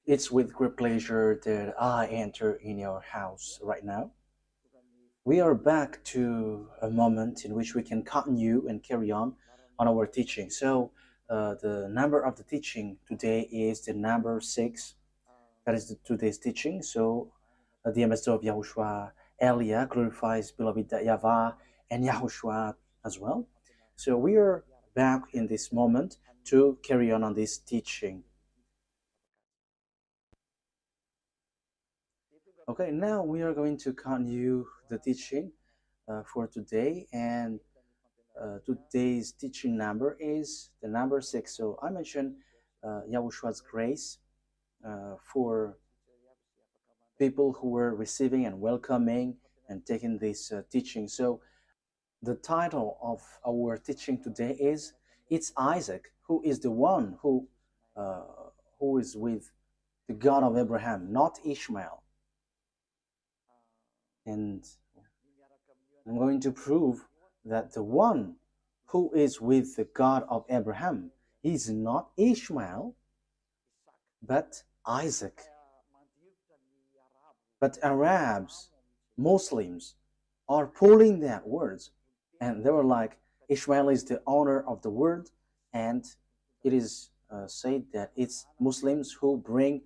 It's with great pleasure that I enter in your house right now. We are back to a moment in which we can continue and carry on our teaching. So, the number of the teaching today is the number 6. That is today's teaching. So, the ambassador of Yahushua, Elia, glorifies beloved YAHVAH and Yahushua as well. So, we are back in this moment to carry on this teaching. Okay, now we are going to continue the teaching for today, and today's teaching number is the number 6. So I mentioned Yahushua's grace for people who were receiving and welcoming and taking this teaching. So the title of our teaching today is "It's Isaac who is the one uh, who is with the God of Abraham, not Ishmael." And I'm going to prove that the one who is with the God of Abraham is not Ishmael, but Isaac. But Arabs, Muslims, are pulling that words, and they were like, Ishmael is the owner of the word, and it is said that it's Muslims who bring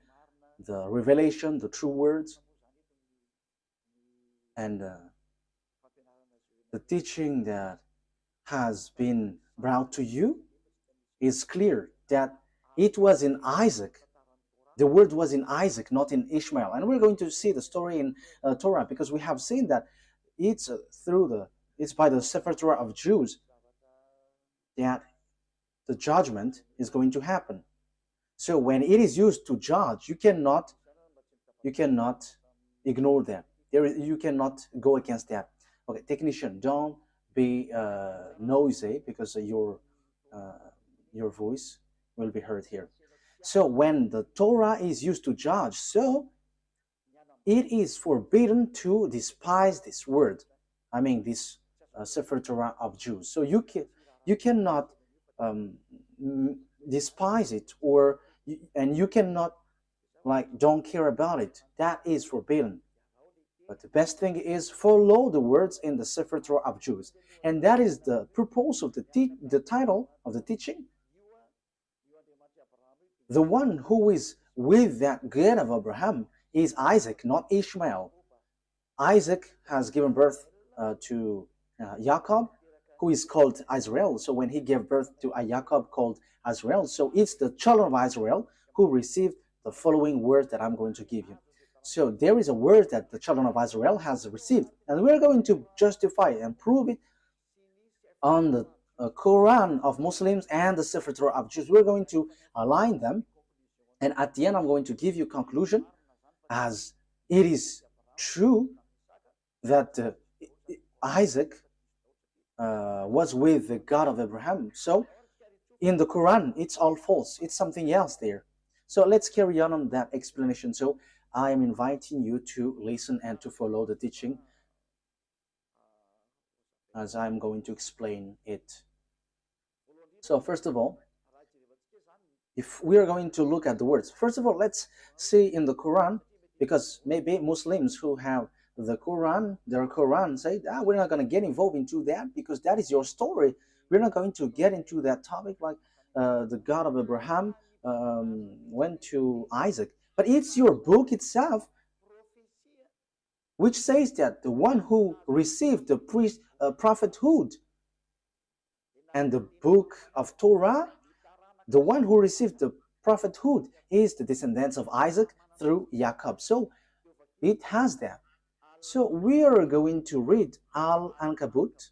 the revelation, the true words, and the teaching that has been brought to you is clear that it was in Isaac. The word was in Isaac, not in Ishmael. And we're going to see the story in Torah, because we have seen that it's it's by the Sefer Torah of Jews that the judgment is going to happen. So when it is used to judge, you cannot ignore that. You cannot go against that. Okay, technician, don't be noisy, because your voice will be heard here. So when the Torah is used to judge, so it is forbidden to despise this word. I mean, this Sefer Torah of Jews. So you cannot um, despise it, and you cannot don't care about it. That is forbidden. But the best thing is follow the words in the Sefer Torah of Jews, and that is the purpose of the title of the teaching. The one who is with that God of Abraham is Isaac, not Ishmael. Isaac has given birth to Jacob, who is called Israel. So when he gave birth to a Jacob called Israel, so it's the children of Israel who received the following words that I'm going to give you. So there is a word that the children of Israel has received, and we're going to justify and prove it on the Quran of Muslims and the Sefer Torah of Jews. We're going to align them, and at the end I'm going to give you conclusion, as it is true that Isaac was with the God of Abraham. So in the Quran, it's all false. It's something else there. So let's carry on that explanation. So I am inviting you to listen and to follow the teaching as I'm going to explain it. So first of all, if we are going to look at the words, first of all, let's see in the Quran, because maybe Muslims who have the Quran, their Quran, say, we're not going to get involved into that, because that is your story. We're not going to get into that topic, like the God of Abraham went to Isaac. But it's your book itself which says that the one who received the prophethood and the book of Torah, the one who received the prophethood is the descendants of Isaac through Jacob. So it has that. So we are going to read Al-Ankabut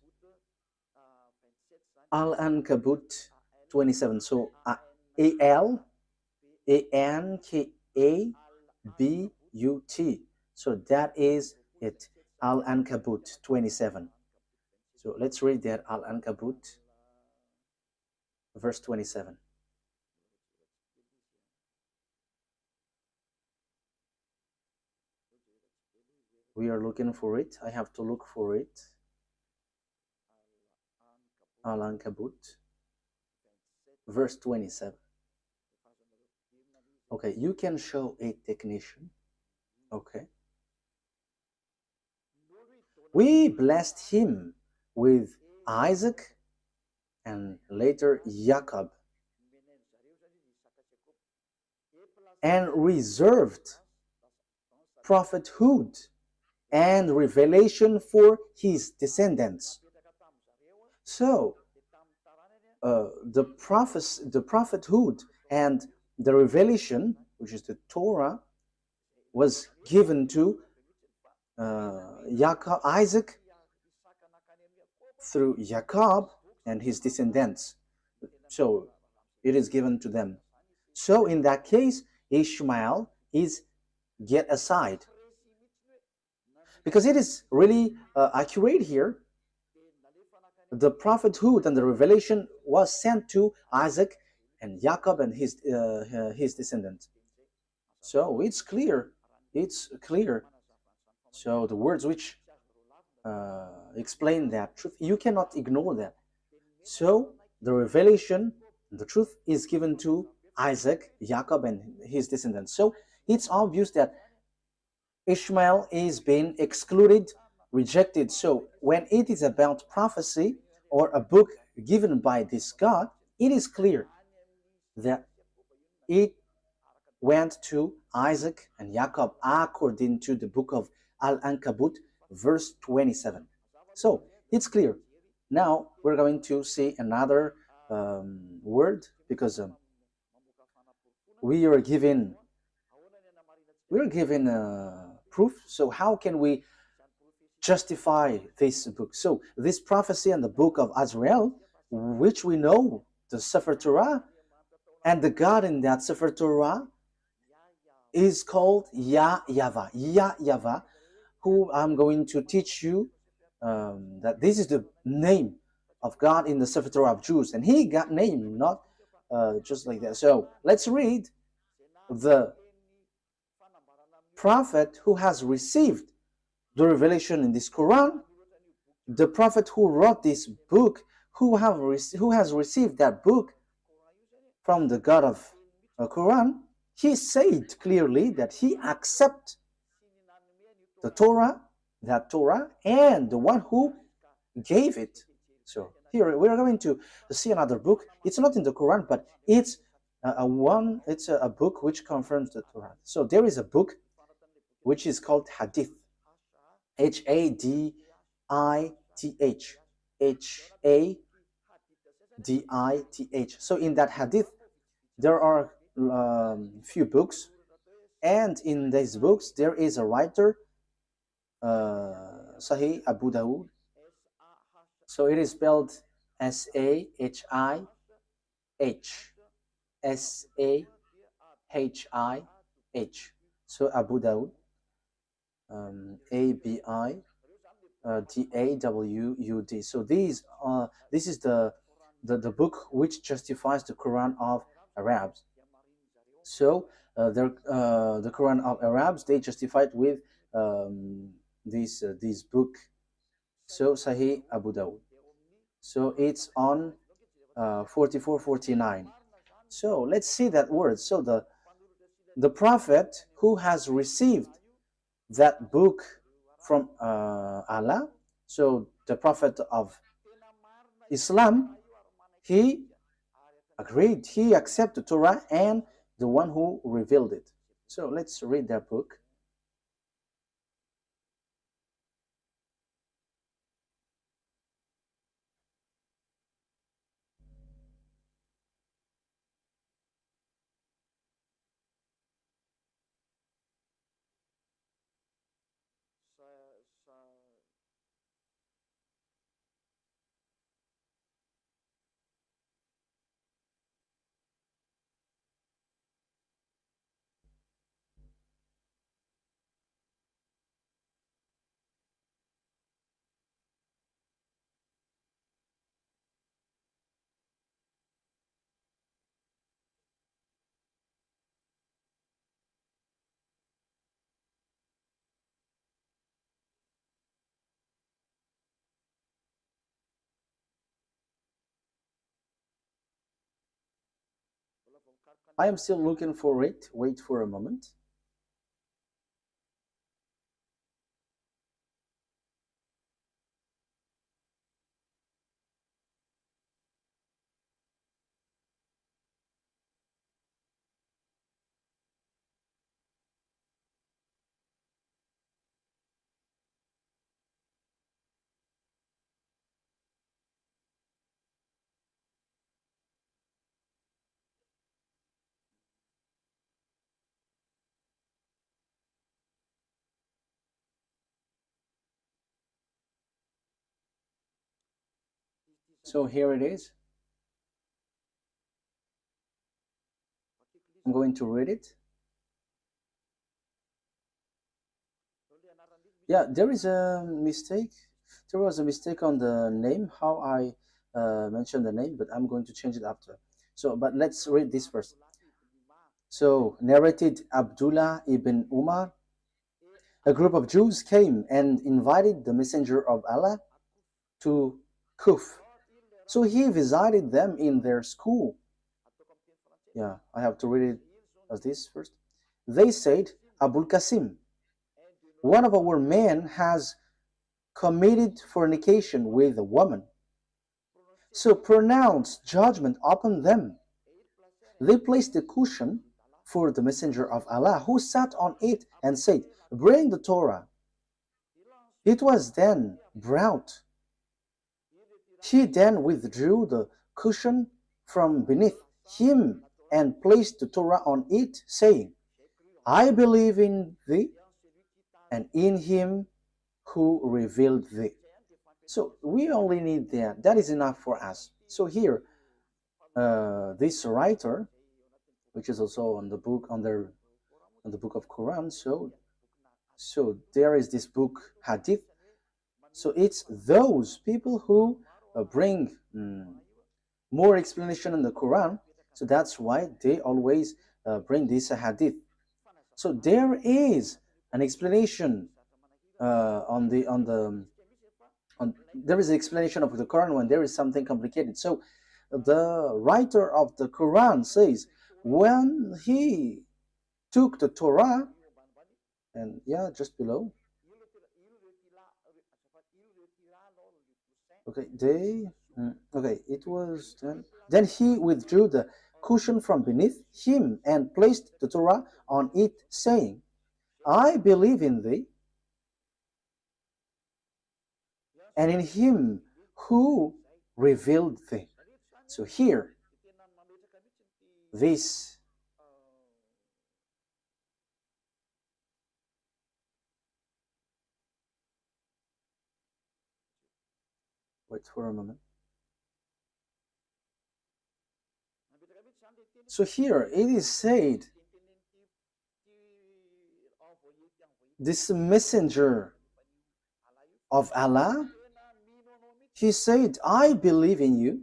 27. So Al-Ankabut. So that is it, Al-Ankabut 27. So let's read that, Al-Ankabut verse 27. We are looking for it. I have to look for it. Al-Ankabut verse 27. Okay, you can show a technician. Okay. We blessed him with Isaac and later Jacob, and reserved prophethood and revelation for his descendants. So the prophethood and the revelation, which is the Torah, was given to Isaac through Jacob and his descendants. So it is given to them. So in that case, Ishmael is get aside, because it is really accurate here. The prophethood and the revelation was sent to Isaac and Jacob and his descendants. So it's clear. It's clear. So the words which explain that truth, you cannot ignore that. So the revelation, the truth is given to Isaac, Jacob, and his descendants. So it's obvious that Ishmael is being excluded, rejected. So when it is about prophecy or a book given by this God, it is clear that it went to Isaac and Jacob according to the book of Al-Ankabut, verse 27. So it's clear. Now we're going to see another word, because we are given proof. So how can we justify this book? So this prophecy and the book of Azrael, which we know, the Sefer Torah, and the God in that Sefer Torah is called YAHVAH. YAHVAH, who I'm going to teach you that this is the name of God in the Sefer Torah of Jews, and he got name not just like that. So let's read the prophet who has received the revelation in this Quran, the prophet who wrote this book, who has received that book from the God of the Quran. He said clearly that he accepts the Torah, that Torah, and the one who gave it. So here we are going to see another book. It's not in the Quran, but it's a book which confirms the Torah. So there is a book which is called Hadith, Hadith, Hadith. So in that Hadith, there are few books, and in these books there is a writer, Sahih Abu Dawud. So it is spelled Sahih, Sahih. So Abu Dawud, Abidawud. So this is the book which justifies the Quran of Arabs. So the Quran of Arabs, they justified with this book. So Sahih Abu Dawud. So it's on 4449. So let's see that word. So the prophet who has received that book from Allah, so the prophet of Islam, he agreed, he accepted Torah and the one who revealed it. So let's read that book. I am still looking for it. Wait for a moment. So here it is. I'm going to read it. Yeah, there is a mistake. There was a mistake on the name, how I mentioned the name, but I'm going to change it after. So, but let's read this first. So, narrated Abdullah ibn Umar, a group of Jews came and invited the Messenger of Allah to Kuf. So he visited them in their school. Yeah, I have to read it as this first. They said, Abul Qasim, one of our men has committed fornication with a woman. So pronounce judgment upon them. They placed a cushion for the Messenger of Allah, who sat on it and said, bring the Torah. It was then brought. He then withdrew the cushion from beneath him and placed the Torah on it, saying, I believe in thee and in him who revealed thee. So we only need that. That is enough for us. So here, this writer, which is also on the book on the book of Quran. So there is this book Hadith. So it's those people who bring more explanation in the Quran. So that's why they always bring this Hadith. So there is an explanation there is an explanation of the Quran when there is something complicated. So the writer of the Quran says when he took the Torah, and yeah, just below. Okay, it was then he withdrew the cushion from beneath him and placed the Torah on it, saying, I believe in thee and in him who revealed thee. So here, this wait for a moment. So here it is said, this messenger of Allah, he said, I believe in you.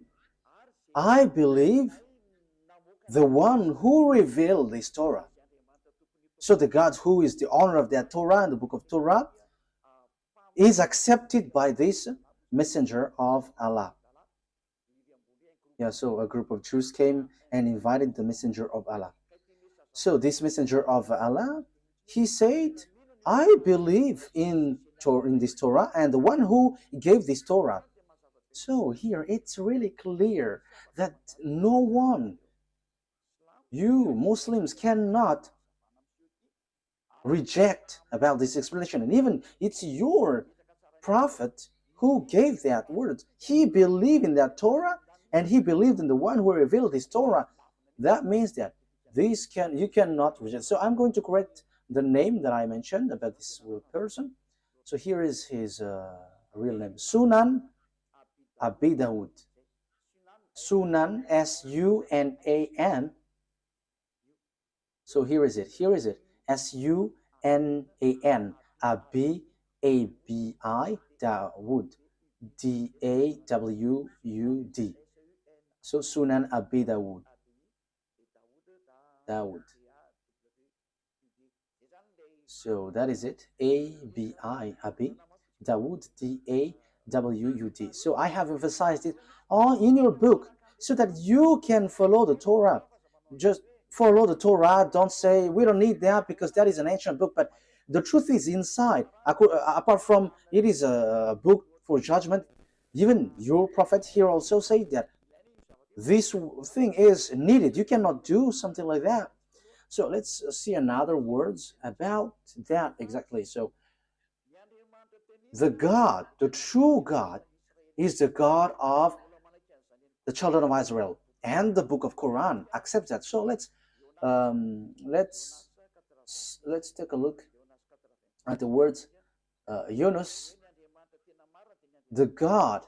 I believe the one who revealed this Torah. So the God who is the owner of that Torah and the book of Torah is accepted by this messenger of Allah. Yeah, so a group of Jews came and invited the messenger of Allah. So this messenger of Allah, he said, I believe in this Torah and the one who gave this Torah. So here it's really clear that no one, you Muslims, cannot reject about this explanation. And even it's your prophet who gave that word. He believed in that Torah and he believed in the one who revealed this Torah. That means that you cannot reject. So I'm going to correct the name that I mentioned about this person. So here is his real name, Sunan Abi Dawud. Sunan, S-U-N-A-N. So here is it. S-U-N-A-N. Abi, A-B-I, Dawud. D-A-W-U-D. So Sunan Abi Dawud. So that is it. A-B-I, Abi. Dawud, D-A-W-U-D. So I have emphasized it all in your book so that you can follow the Torah. Just follow the Torah. Don't say we don't need that because that is an ancient book. But the truth is inside. Apart from it is a book for judgment, even your prophet here also say that this thing is needed. You cannot do something like that. So let's see another words about that exactly. So the God, the true God, is the God of the children of Israel, and the book of Quran accepts that. So let's take a look at the words Yunus. The God,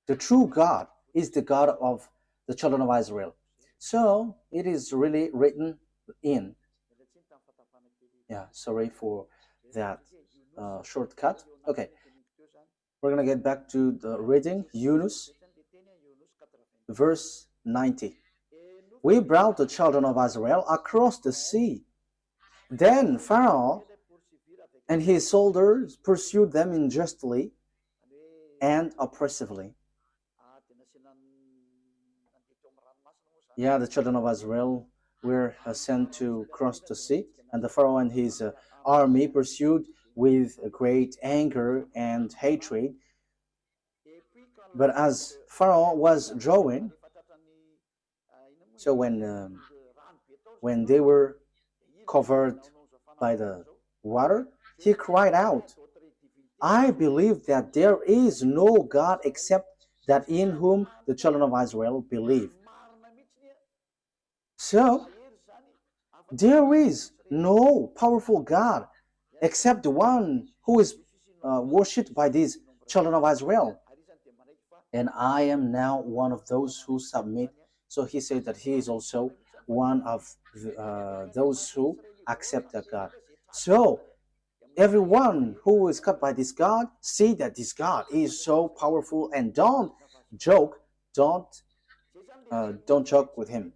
the true God, is the God of the children of Israel. So it is really written in. Yeah, sorry for that shortcut. Okay, we're gonna get back to the reading. Yunus, verse 90. We brought the children of Israel across the sea. Then Pharaoh and his soldiers pursued them unjustly and oppressively. Yeah, the children of Israel were sent to cross the sea, and the Pharaoh and his army pursued with great anger and hatred. But as Pharaoh was drawing, so when they were covered by the water, he cried out, I believe that there is no God except that in whom the children of Israel believe. So there is no powerful God except the one who is worshipped by these children of Israel. And I am now one of those who submit. So he said that he is also one of those who accept that God. So everyone who is cut by this God, see that this God is so powerful, and don't joke, don't joke with him.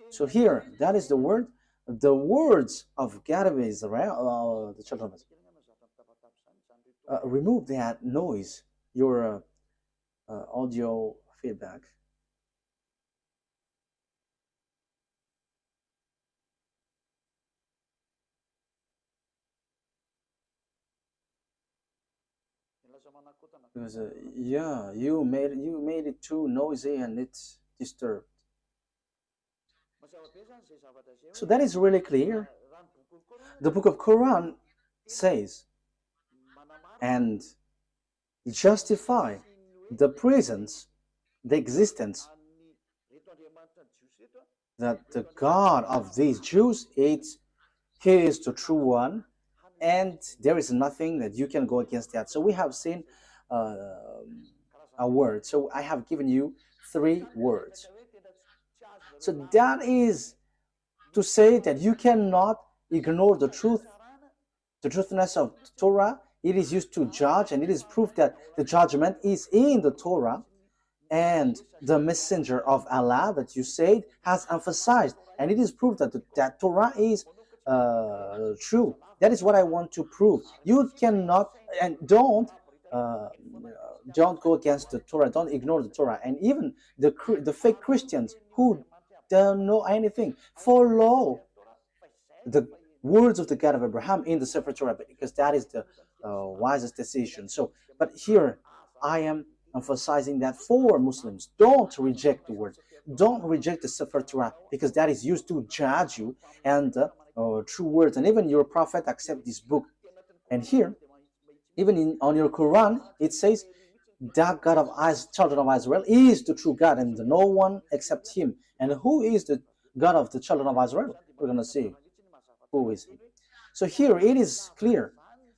So here, that is the word, the words of God of Israel, the children of Israel. Remove that noise, your audio feedback. Because yeah, you made it too noisy and it's disturbed. So that is really clear. The book of Quran says and justify the presence, the existence that the God of these Jews is, he is the true one, and there is nothing that you can go against that. So we have seen a word. So I have given you 3 words. So that is to say that you cannot ignore the truth, the truthness of Torah. It is used to judge, and it is proof that the judgment is in the Torah. And the messenger of Allah that you said has emphasized, and it is proof that that Torah is true. That is what I want to prove. You cannot, and don't go against the Torah. Don't ignore the Torah. And even the fake Christians who don't know anything follow the words of the God of Abraham in the Sefer Torah, because that is the wisest decision. So, but here I am emphasizing that for Muslims, don't reject the word, don't reject the Sefer Torah, because that is used to judge you, and true words, and even your prophet accept this book. And here, even on your Quran, it says that God of children of Israel is the true God, and no one except him. And who is the God of the children of Israel? We're going to see who is he. So here it is clear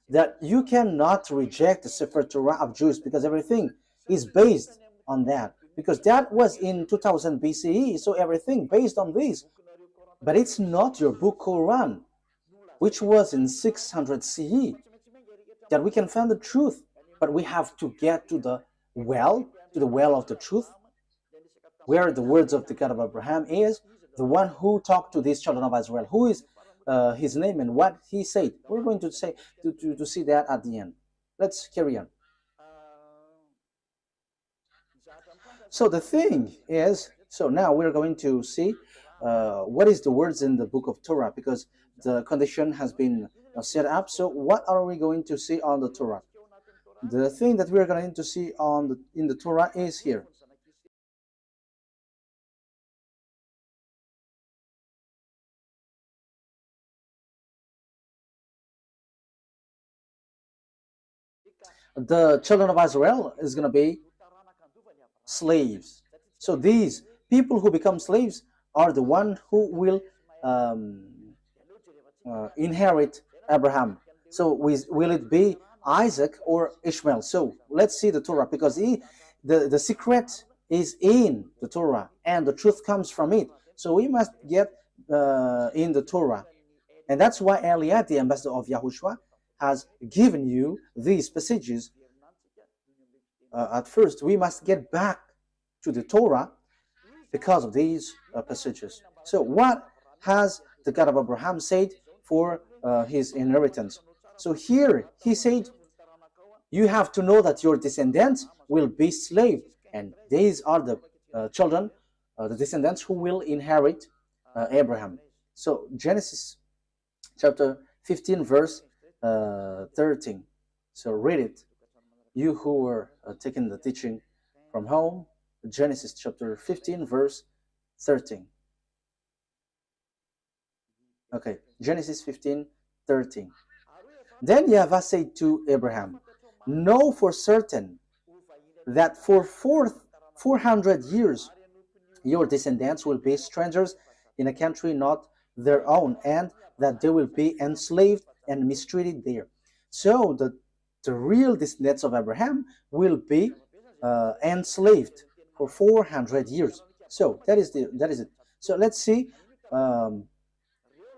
that you cannot reject the Sefer Torah of Jews, because everything is based on that, because that was in 2000 BCE, so everything based on this. But it's not your book Quran, which was in 600 CE, that we can find the truth. But we have to get to the well of the truth, where the words of the God of Abraham is, the one who talked to these children of Israel, who is his name and what he said. We're going to say to see that at the end. Let's carry on. So the thing is, so now we're going to see what is the words in the book of Torah, because the condition has been set up. So what are we going to see on the Torah? The thing that we are going to see in the Torah is here. The children of Israel is going to be slaves. So these people who become slaves are the one who will inherit Abraham. So will it be Isaac or Ishmael? So let's see the Torah, because the secret is in the Torah and the truth comes from it. So we must get in the Torah. And that's why Eliad, the ambassador of Yahushua, has given you these passages. At first, we must get back to the Torah because of these passages. So what has the God of Abraham said for his inheritance? So here he said, you have to know that your descendants will be slaves, and these are the children, the descendants who will inherit Abraham. So Genesis chapter 15 verse 13. So read it, you who are taking the teaching from home. Genesis chapter 15 verse 13. Okay, Genesis 15 13. Then YAHVAH said to Abraham, know for certain that for 400 years your descendants will be strangers in a country not their own, and that they will be enslaved and mistreated there. So the real descendants of Abraham will be enslaved for 400 years. So that is it. So let's see that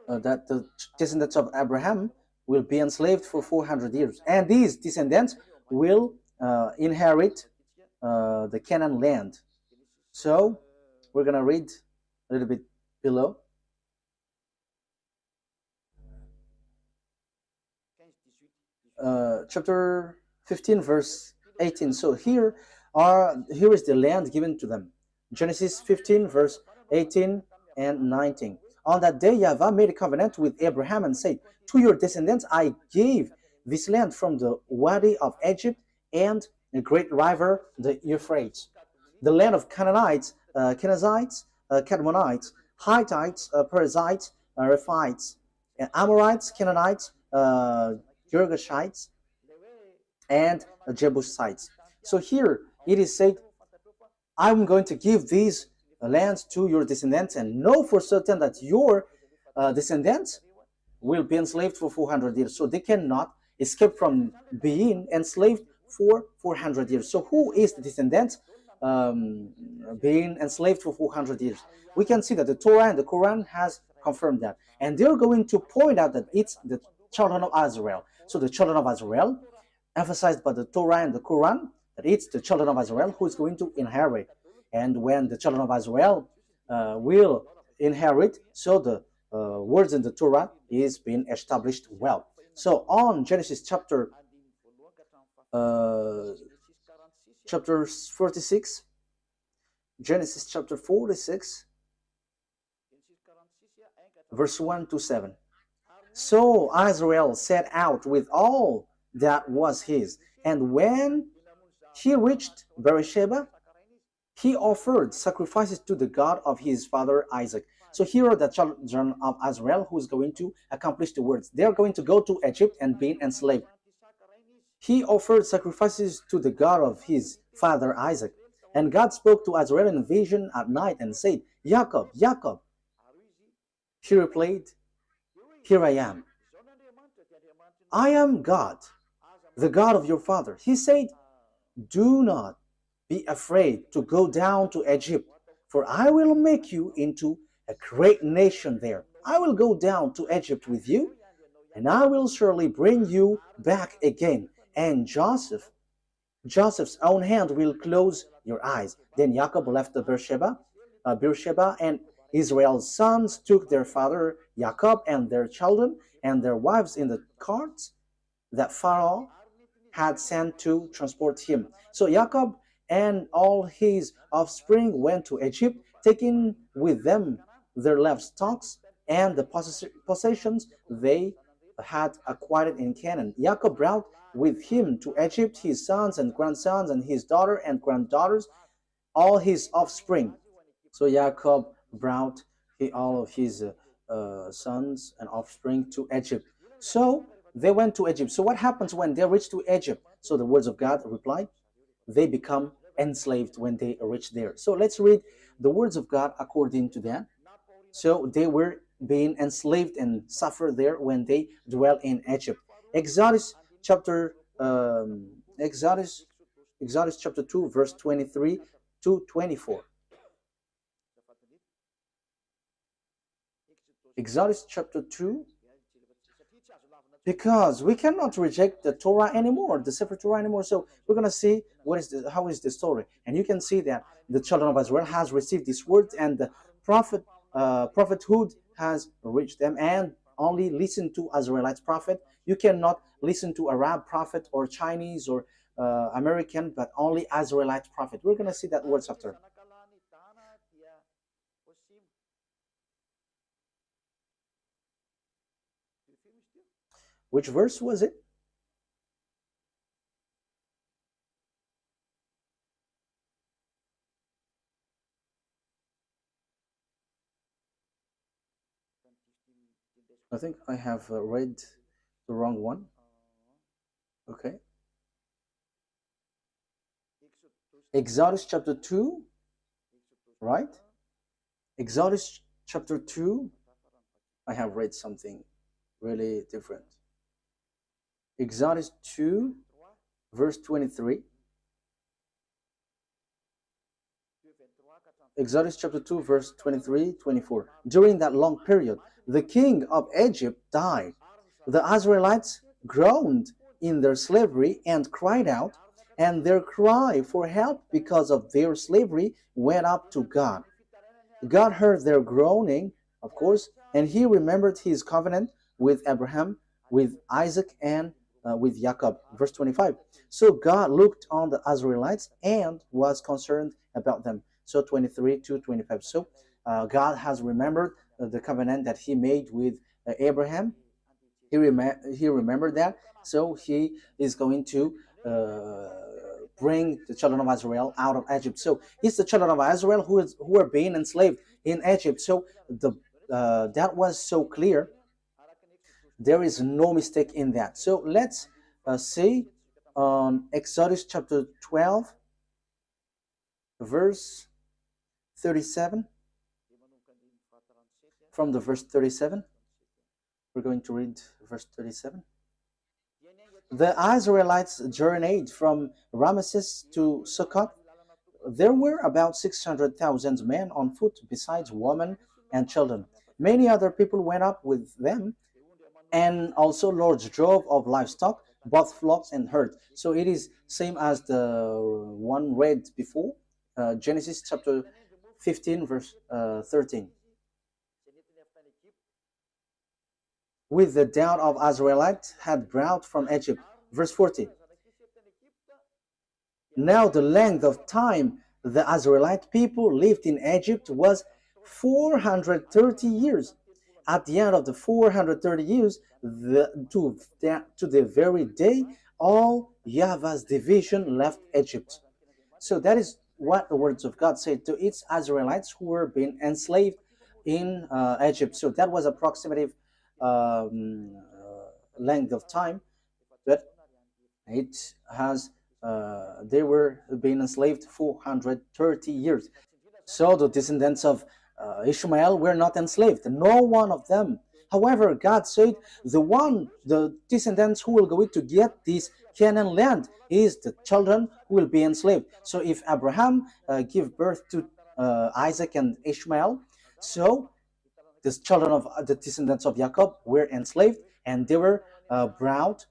the descendants of Abraham will be enslaved for 400 years, and these descendants will inherit the Canaan land. So we're gonna read a little bit below. Chapter 15 verse 18. So here is the land given to them. Genesis 15 verse 18 and 19. On that day YAHVAH made a covenant with Abraham and said, to your descendants I gave this land from the Wadi of Egypt and the great river the Euphrates, the land of Canaanites, Kenizzites, Cadmonites, Hittites, Perizzites, Rephites, Amorites, Canaanites, Girgashites, and Jebusites. So here it is said, I'm going to give these lands to your descendants, and know for certain that your descendants will be enslaved for 400 years. So they cannot escape from being enslaved for 400 years. So who is the descendant being enslaved for 400 years? We can see that the Torah and the Quran has confirmed that. And they're going to point out that it's the children of Israel. So the children of Israel, emphasized by the Torah and the Quran, that it's the children of Israel who is going to inherit. And when the children of Israel will inherit, so the words in the Torah is being established well. So on Genesis chapter 46, Genesis chapter 46, verse 1 to 7. So Israel set out with all that was his, and when he reached Beersheba, he offered sacrifices to the God of his father Isaac. So here are the children of Israel who is going to accomplish the words. They are going to go to Egypt and be enslaved. He offered sacrifices to the God of his father Isaac. And God spoke to Israel in a vision at night and said, Jacob, Jacob. He replied, here I am. I am God, the God of your father. He said, do not be afraid to go down to Egypt, for I will make you into a great nation there. I will go down to Egypt with you, and I will surely bring you back again. And Joseph's own hand will close your eyes. Then Jacob left the Beersheba, and Israel's sons took their father Jacob and their children and their wives in the carts that Pharaoh had sent to transport him. So Jacob and all his offspring went to Egypt, taking with them their livestock and the possessions they had acquired in Canaan. Jacob brought with him to Egypt his sons and grandsons and his daughter and granddaughters, all his offspring. So Jacob brought all of his sons and offspring to Egypt. So they went to Egypt. So what happens when they reach to Egypt? So the words of God replied, they become enslaved when they reach there. So let's read the words of God according to that. So they were being enslaved and suffer there when they dwell in Egypt. Exodus chapter Exodus chapter 2 verse 23 to 24. Exodus chapter 2, because we cannot reject the Torah anymore, the Sefer Torah anymore. So we're going to see how is the story. And you can see that the children of Israel has received this word, and the prophethood has reached them, and only listen to Israelite prophet. You cannot listen to Arab prophet or Chinese or American, but only Israelite prophet. We're going to see that words after. Which verse was it? I think I have read the wrong one. Okay. Exodus chapter 2, right? Exodus chapter 2, I have read something really different. Exodus 2, verse 23. Exodus chapter 2, verse 23, 24. During that long period, the king of Egypt died. The Israelites groaned in their slavery and cried out, and their cry for help because of their slavery went up to God. God heard their groaning, of course, and he remembered his covenant with Abraham, with Isaac, and with Jacob. Verse 25. So God looked on the Israelites and was concerned about them. So 23 to 25. So God has remembered the covenant that he made with Abraham. He remembered that. So he is going to bring the children of Israel out of Egypt. So it's the children of Israel who are being enslaved in Egypt. So that was so clear. There is no mistake in that. So let's see on Exodus chapter 12, verse 37. From the verse 37, we're going to read verse 37. The Israelites journeyed from Ramesses to Succoth. There were about 600,000 men on foot, besides women and children. Many other people went up with them, and also large drove of livestock, both flocks and herds. So it is same as the one read before, Genesis chapter 15, verse 13. With the doubt of Israelites had brought from Egypt. Verse 40. Now the length of time the Israelite people lived in Egypt was 430 years. At the end of the 430 years, to the very day, all YAHVAH's division left Egypt. So that is what the words of God say to its Israelites who were being enslaved in Egypt. So that was approximately length of time, but it has they were being enslaved 430 years. So the descendants of Ishmael were not enslaved, no one of them. However, God said the descendants who will go to get this Canaan land is the children who will be enslaved. So if Abraham give birth to Isaac and Ishmael, so the children of the descendants of Jacob were enslaved, and they were brought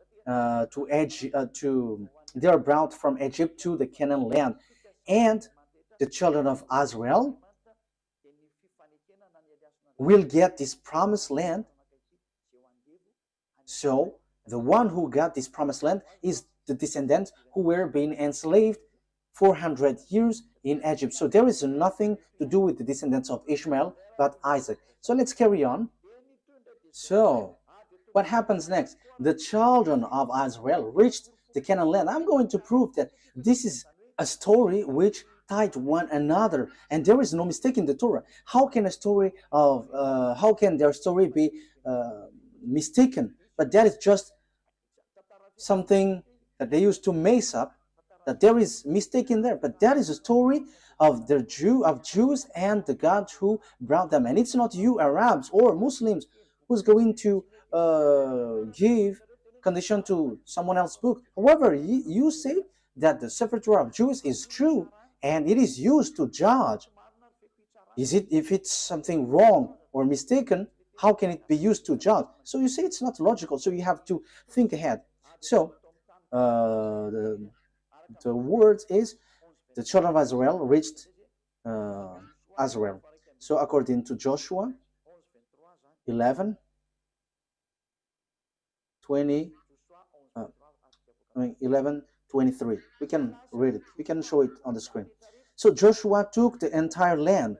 they are brought from Egypt to the Canaan land, and the children of Israel will get this promised land. So the one who got this promised land is the descendants who were being enslaved 400 years in Egypt. So there is nothing to do with the descendants of Ishmael, but Isaac. So let's carry on. So what happens next? The children of Israel reached the Canaan land. I'm going to prove that this is a story which tied one another, and there is no mistake in the Torah. How can how can their story be mistaken? But that is just something that they used to mess up, that there is mistake in there. But that is a story of Jews and the God who brought them. And it's not you Arabs or Muslims who's going to give condition to someone else's book. However, you say that the Sefer Torah of Jews is true and it is used to judge. If it's something wrong or mistaken, how can it be used to judge? So you say it's not logical, so you have to think ahead. So the word is the children of Israel reached Israel. So according to Joshua 11, 20, 11:23. We can read it. We can show it on the screen. So Joshua took the entire land,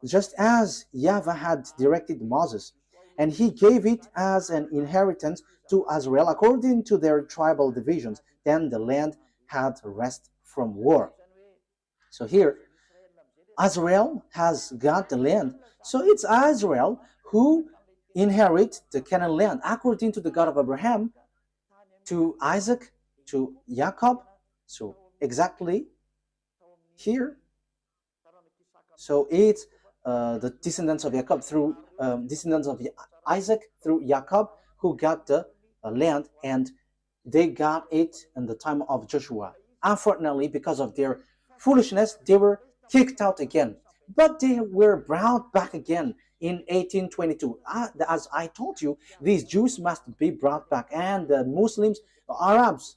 just as YAHVAH had directed Moses, and he gave it as an inheritance to Israel according to their tribal divisions. Then the land had rest from war. So here, Israel has got the land. So it's Israel who inherit the Canaan land according to the God of Abraham, to Isaac, to Jacob. So exactly here. So it's the descendants of Jacob through descendants of Isaac through Jacob who got the land, and they got it in the time of Joshua. Unfortunately, because of their foolishness, they were kicked out again. But they were brought back again in 1822. As I told you, these Jews must be brought back, and the Muslims, Arabs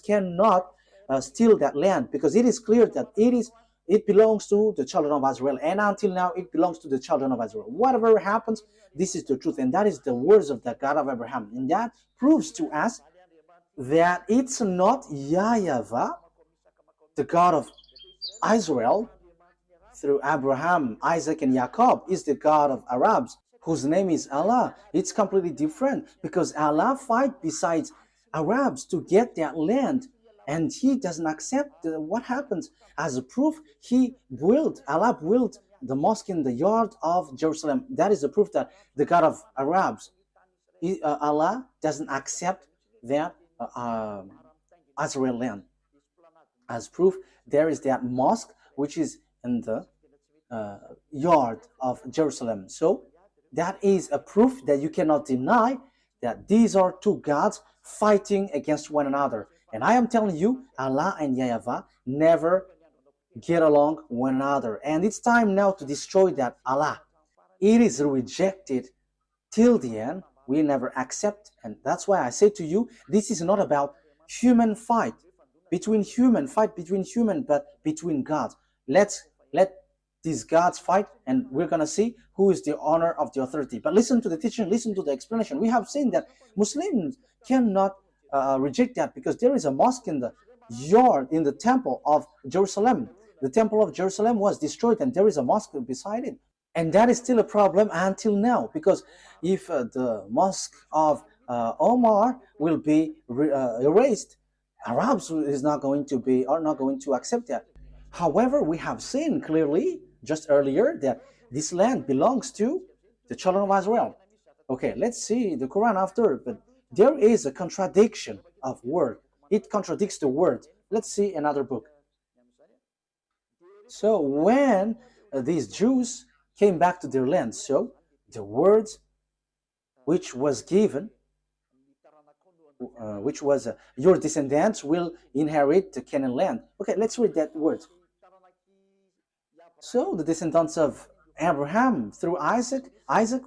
cannot steal that land, because it is clear that it belongs to the children of Israel, and until now it belongs to the children of Israel. Whatever happens, this is the truth, and that is the words of the God of Abraham, and that proves to us that it's not YAHVAH, the God of Israel, through Abraham, Isaac, and Jacob, is the God of Arabs, whose name is Allah. It's completely different, because Allah fight besides Arabs to get that land, and he doesn't accept what happens. As a proof, Allah built the mosque in the yard of Jerusalem. That is the proof that the God of Arabs, Allah doesn't accept that Israel land. As proof, there is that mosque which is in the yard of Jerusalem. So that is a proof that you cannot deny that these are two gods fighting against one another. And I am telling you, Allah and YAHVAH never get along one another. And it's time now to destroy that Allah. It is rejected till the end. We never accept. And that's why I say to you, this is not about human fight between human, but between gods. Let these gods fight, and we're going to see who is the honor of the authority. But listen to the teaching, listen to the explanation. We have seen that Muslims cannot reject that, because there is a mosque in the yard, in the temple of Jerusalem. The temple of Jerusalem was destroyed, and there is a mosque beside it. And that is still a problem until now, because if the mosque of Omar will be erased, Arabs are not going to accept that. However, we have seen clearly just earlier that this land belongs to the children of Israel. Okay, let's see the Quran after, but there is a contradiction of word. It contradicts the word. Let's see another book. So when these Jews came back to their land, so the words which was given, which was your descendants will inherit the Canaan land. Okay, let's read that word. So the descendants of Abraham through Isaac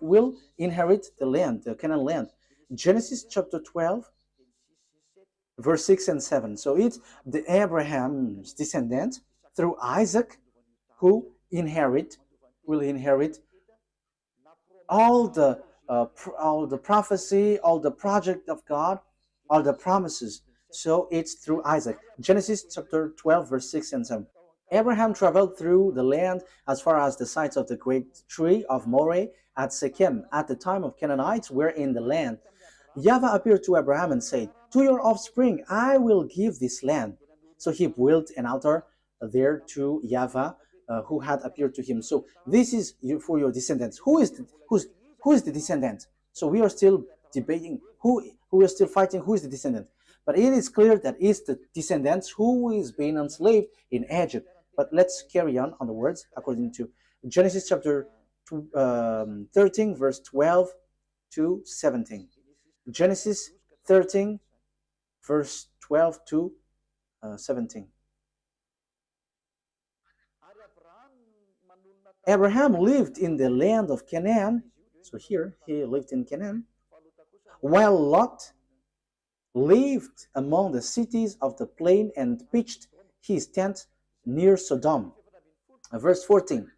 will inherit the land, the Canaan land. Genesis chapter 12, verse 6 and 7. So it's the Abraham's descendants through Isaac who will inherit all the prophecy, all the project of God, all the promises. So it's through Isaac. Genesis chapter 12, verse 6 and 7. Abraham traveled through the land as far as the sites of the great tree of Moreh at Shechem. At the time of Canaanites were in the land. YAHVAH appeared to Abraham and said, "To your offspring I will give this land." So he built an altar there to YAHVAH, who had appeared to him. So this is for your descendants. Who is the descendant? So we are still debating who is still fighting who is the descendant. But it is clear that it's the descendants who is being enslaved in Egypt. But let's carry on the words according to Genesis chapter 13, verse 12 to 17. Genesis 13, verse 12 to 17. Abraham lived in the land of Canaan. So here he lived in Canaan, while Lot lived among the cities of the plain and pitched his tent near Sodom. Verse 14.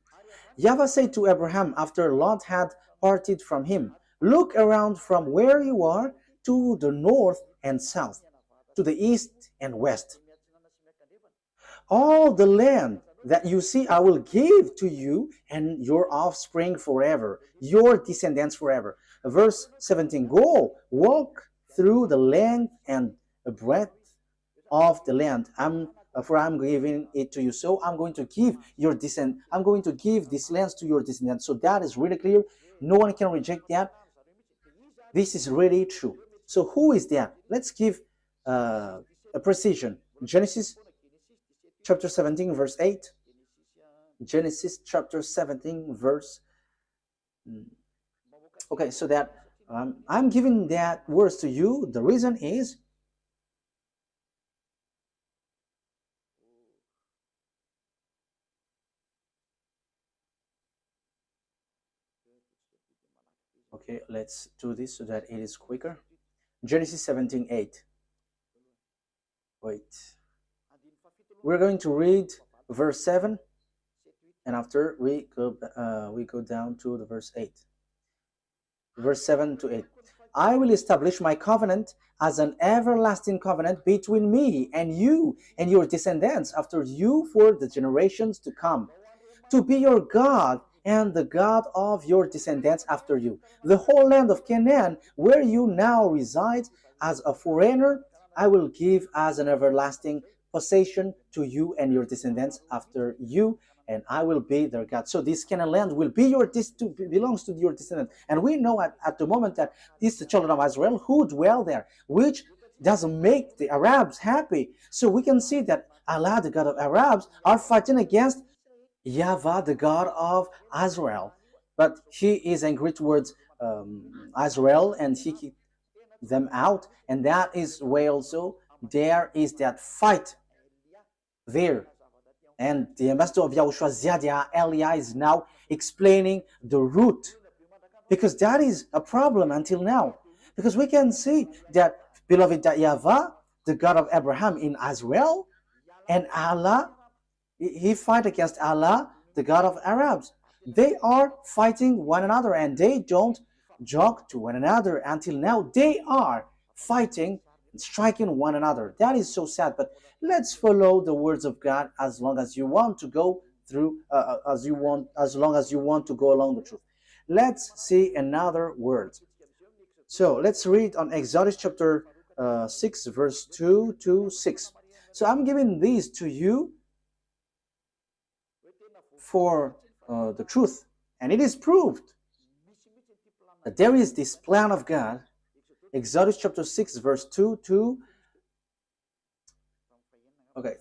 YAHVAH said to Abraham after Lot had parted from him, "Look around from where you are to the north and south, to the east and west. All the land that you see I will give to you and your offspring forever, your descendants forever." Verse 17. Go, walk through the length and breadth of the land. For I'm giving it to you. So I'm going to give your I'm going to give these lands to your descendants. So that is really clear. No one can reject that. This is really true. So who is that? Let's give a precision. Genesis chapter 17, verse 8. Genesis chapter 17, verse. Okay, so that I'm giving that words to you. The reason is okay, let's do this so that it is quicker. Genesis 17, 8. Wait. We're going to read verse 7, and after we go down to the verse 8. Verse 7 to 8. I will establish my covenant as an everlasting covenant between me and you and your descendants after you for the generations to come, to be your God and the God of your descendants after you. The whole land of Canaan, where you now reside as a foreigner, I will give as an everlasting possession to you and your descendants after you, and I will be their God. So this Canaan land will be belongs to your descendants. And we know at the moment that it's the children of Israel who dwell there, which doesn't make the Arabs happy. So we can see that Allah, the God of Arabs, are fighting against YAHVAH, the God of Israel. But he is angry towards Israel, and he kicked them out. And that is why also there is that fight there. And the ambassador of YAHOSHUAH, Ziadia Elia, is now explaining the root, because that is a problem until now. Because we can see that, beloved, that YAHVAH, the God of Abraham in Israel, and Allah, he fight against Allah, the God of Arabs. They are fighting one another, and they don't joke to one another until now. They are fighting and striking one another. That is so sad. But let's follow the words of God as long as you want to go through, as long as you want to go along the truth. Let's see another word. So let's read on Exodus chapter 6, verse 2 to 6. So I'm giving these to you for the truth, and it is proved that there is this plan of God. Exodus chapter 6, verse 2 to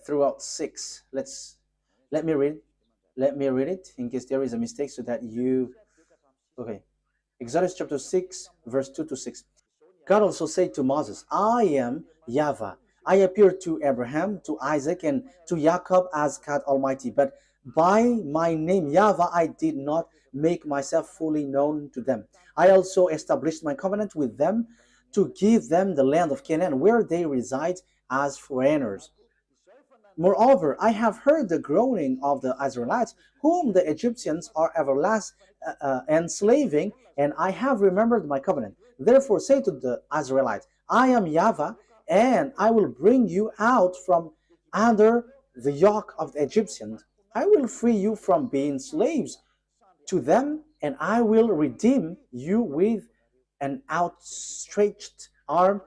throughout 6. Let me read it in case there is a mistake, so that you Exodus chapter 6, verse 2 to 6. God also said to Moses, I am YAHVAH. I appeared to Abraham, to Isaac, and to Jacob as God Almighty, but by my name YAHVAH I did not make myself fully known to them. I also established my covenant with them to give them the land of Canaan, where they reside as foreigners. Moreover, I have heard the groaning of the Israelites, whom the Egyptians are enslaving, and I have remembered my covenant. Therefore say to the Israelites, I am YAHVAH, and I will bring you out from under the yoke of the Egyptians. I will free you from being slaves to them, and I will redeem you with an outstretched arm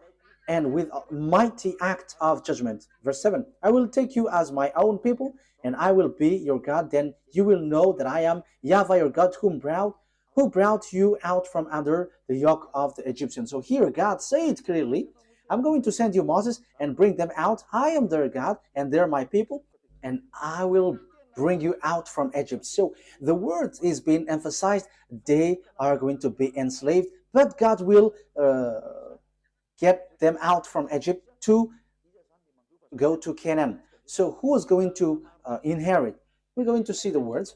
and with a mighty act of judgment. Verse 7, I will take you as my own people, and I will be your God. Then you will know that I am YAHVAH your God, who brought you out from under the yoke of the Egyptians. So here God said clearly, I'm going to send you Moses and bring them out. I am their God, and they're my people, and I will bring you out from Egypt. So the word is being emphasized. They are going to be enslaved, but God will get them out from Egypt to go to Canaan. So who is going to inherit? We're going to see the words,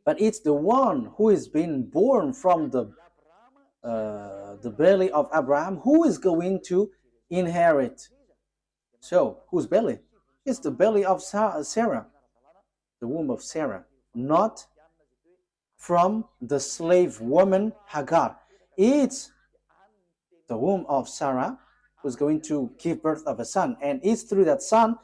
but it's the one who is being born from the belly of Abraham who is going to inherit. So whose belly? It's the belly of Sarah, the womb of Sarah, not from the slave woman Hagar. It's the womb of Sarah who's going to give birth of a son, and it's through that son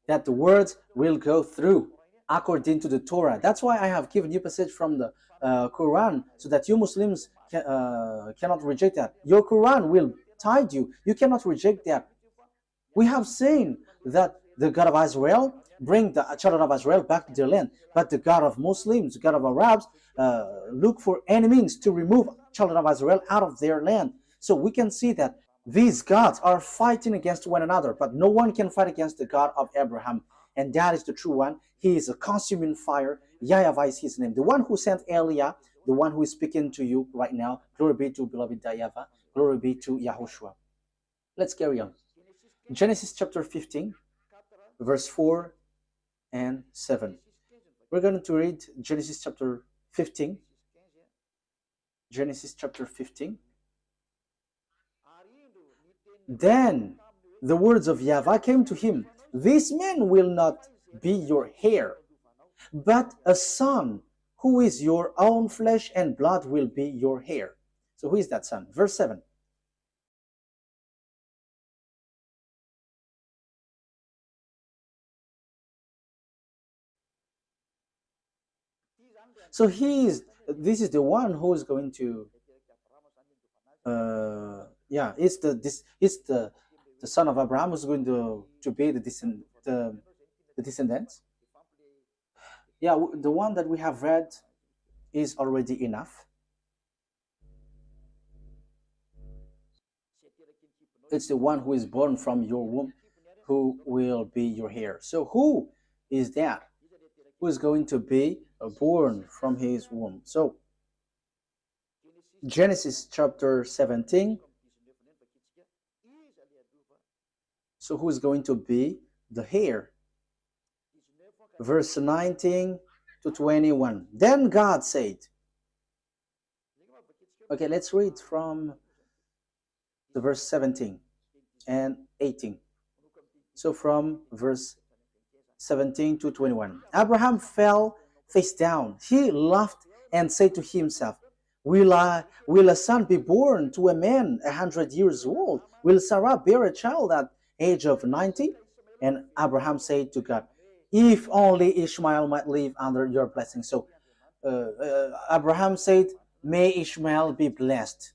that the words will go through according to the Torah. That's why I have given you passage from the Quran, so that you Muslims cannot reject that. Your Quran will guide you. You cannot reject that. We have seen that the God of Israel bring the children of Israel back to their land, but the God of Muslims, the God of Arabs, look for any means to remove children of Israel out of their land. So we can see that these gods are fighting against one another, but no one can fight against the God of Abraham, and that is the true one. He is a consuming fire. YAHVAH is his name. The one who sent Elia, the one who is speaking to you right now. Glory be to beloved YAHVAH. Glory be to Yahushua. Let's carry on. Genesis chapter 15, verse 4 and 7. We're going to read Genesis chapter 15. Genesis chapter 15. Then the words of YAHVAH came to him. This man will not be your heir, but a son who is your own flesh and blood will be your heir. So who is that son? Verse 7. So this is the one who is going to it's the son of Abraham who's going to be the descendants. Yeah, the one that we have read is already enough. It's the one who is born from your womb who will be your heir. So who is that? Who is going to be born from his womb? So Genesis chapter 17. So who is going to be the heir? Verse 19 to 21. Then God said, okay, let's read from the verse 17 and 18. So from verse 17 to 21. Abraham fell face down. He laughed and said to himself, Will a son be born to a man 100 years old? Will Sarah bear a child at age of 90? And Abraham said to God, if only Ishmael might live under your blessing. So Abraham said, may Ishmael be blessed.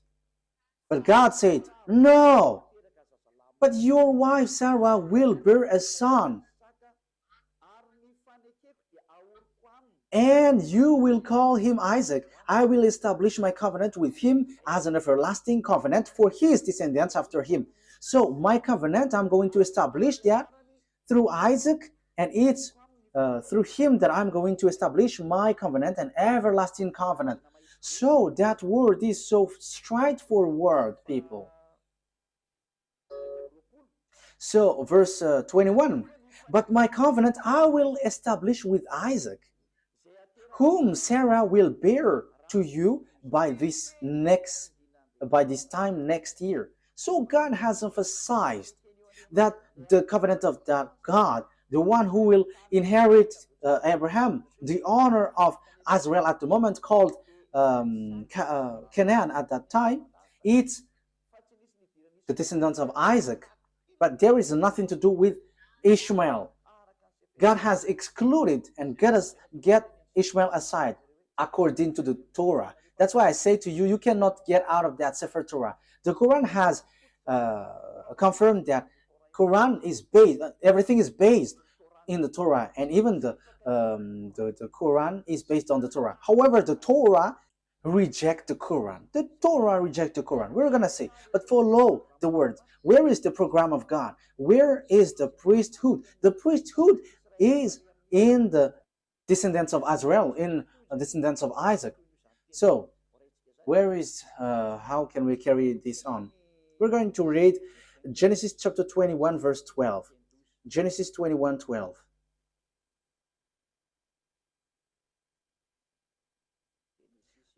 But God said, no, but your wife Sarah will bear a son, and you will call him Isaac. I will establish my covenant with him as an everlasting covenant for his descendants after him. So my covenant, I'm going to establish that through Isaac, and it's through him that I'm going to establish my covenant, an everlasting covenant. So that word is so straightforward, people. So verse 21, but my covenant I will establish with Isaac, whom Sarah will bear to you by this time next year. So God has emphasized that the covenant of that God, the one who will inherit Abraham, the honor of Israel at the moment called Canaan at that time, it's the descendants of Isaac. But there is nothing to do with Ishmael. God has excluded and get Ishmael aside according to the Torah. That's why I say to you, you cannot get out of that Sefer Torah. The Quran has confirmed that Quran is based, everything is based in the Torah, and even the Quran is based on the Torah. However, the Torah reject the Quran. The Torah reject the Quran. We're gonna say, but follow the words. Where is the program of God? Where is the priesthood? The priesthood is in the descendants of Israel, in the descendants of Isaac. So, where is, how can we carry this on? We're going to read Genesis chapter 21, verse 12. Genesis 21, 12.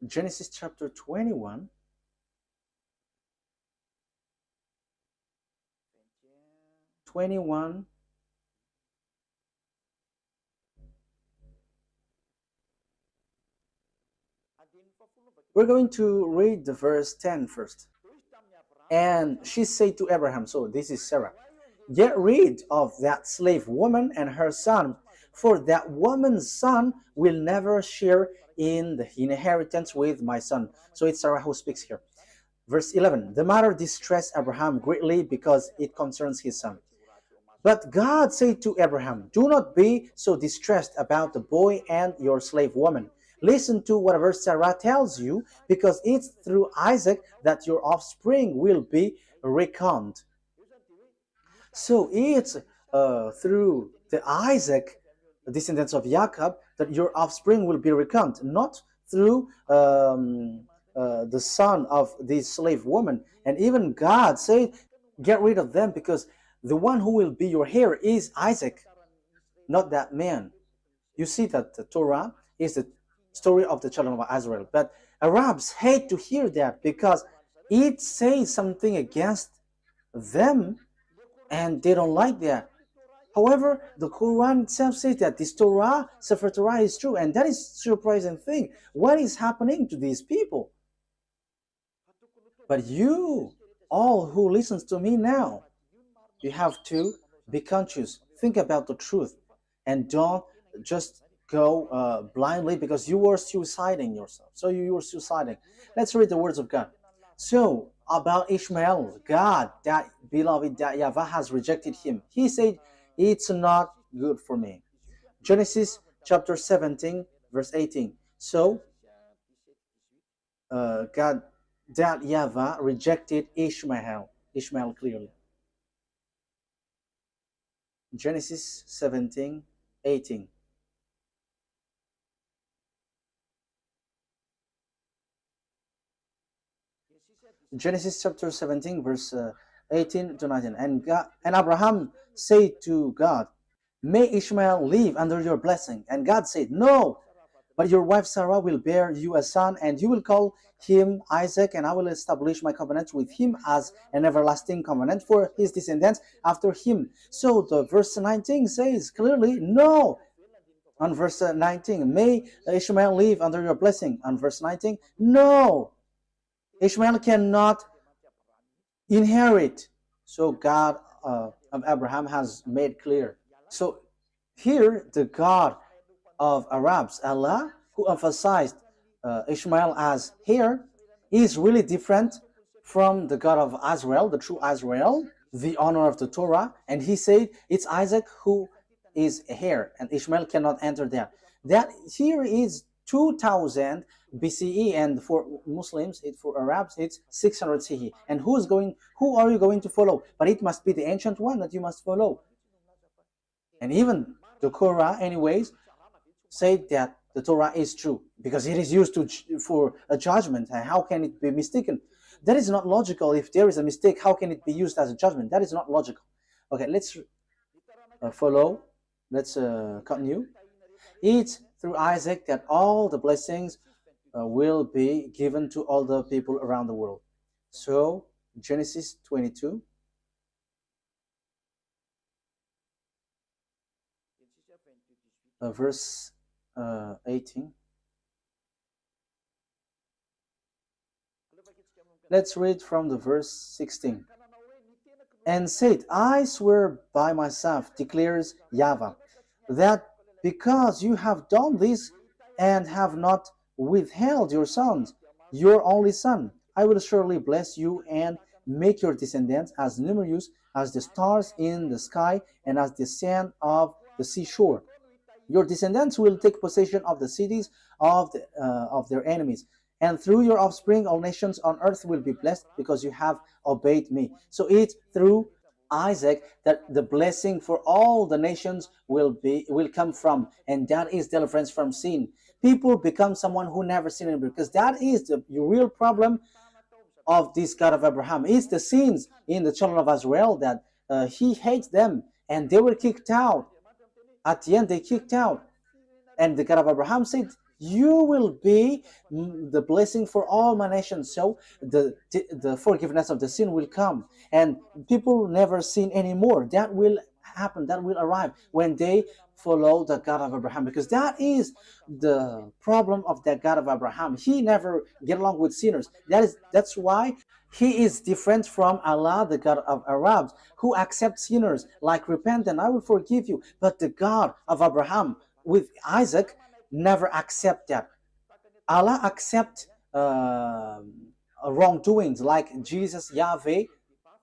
Genesis chapter 21, we're going to read the verse 10 first. And she said to Abraham, so this is Sarah, get rid of that slave woman and her son, for that woman's son will never share in the inheritance with my son. So it's Sarah who speaks here. Verse 11, the matter distressed Abraham greatly because it concerns his son. But God said to Abraham, do not be so distressed about the boy and your slave woman. Listen to whatever Sarah tells you, because it's through Isaac that your offspring will be reckoned. So it's through the Isaac, the descendants of Jacob, that your offspring will be reckoned, not through the son of this slave woman. And even God said, get rid of them, because the one who will be your heir is Isaac, not that man. You see that the Torah is the story of the children of Israel. But Arabs hate to hear that because it says something against them and they don't like that. However, the Quran itself says that this Torah, Sefer Torah, is true, and that is a surprising thing. What is happening to these people? But you, all who listens to me now, you have to be conscious. Think about the truth, and don't just go blindly, because you are suiciding yourself. So you are suiciding. Let's read the words of God. So about Ishmael, God, that beloved, that YAHVAH has rejected him. He said, it's not good for me. Genesis chapter 17, verse 18. So God, that YAHVAH rejected Ishmael clearly. Genesis 17, 18. Genesis chapter 17, verse 18 to 19. And Abraham said to God, may Ishmael live under your blessing. And God said, no, but your wife Sarah will bear you a son, and you will call him Isaac, and I will establish my covenant with him as an everlasting covenant for his descendants after him. So the verse 19 says clearly, no. On verse 19, may Ishmael live under your blessing. On verse 19, no. Ishmael cannot inherit. So God of Abraham has made clear. So here the God of Arabs, Allah, who emphasized Ishmael as heir, is really different from the God of Israel, the true Israel, the honor of the Torah. And he said it's Isaac who is a heir, and Ishmael cannot enter there. That here is 2000 BCE, and for Muslims, for Arabs, it's 600 CE. And who are you going to follow? But it must be the ancient one that you must follow. And even the Quran, anyways, said that the Torah is true because it is used for a judgment. And how can it be mistaken? That is not logical. If there is a mistake, how can it be used as a judgment? That is not logical. Okay, let's follow. Let's continue. It's through Isaac that all the blessings will be given to all the people around the world. So Genesis 22. Verse 18. Let's read from the verse 16. And said, I swear by myself, declares YAHVAH, that because you have done this and have not withheld your sons, your only son, I will surely bless you and make your descendants as numerous as the stars in the sky and as the sand of the seashore. Your descendants will take possession of the cities of their enemies. And through your offspring, all nations on earth will be blessed because you have obeyed me. So it's through Isaac that the blessing for all the nations will come from, and that is deliverance from sin. People become someone who never sinned because that is the real problem of this God of Abraham. It's the sins in the children of Israel that he hates them, and they were kicked out. At the end, they kicked out. And the God of Abraham said, you will be the blessing for all my nations. So the forgiveness of the sin will come. And people never sin anymore. That will happen. That will arrive when they follow the God of Abraham. Because that is the problem of the God of Abraham. He never get along with sinners. That's why he is different from Allah, the God of Arabs, who accepts sinners, like repent and I will forgive you. But the God of Abraham with Isaac never accept that. Allah accept wrongdoings, like Jesus, YAHVAH,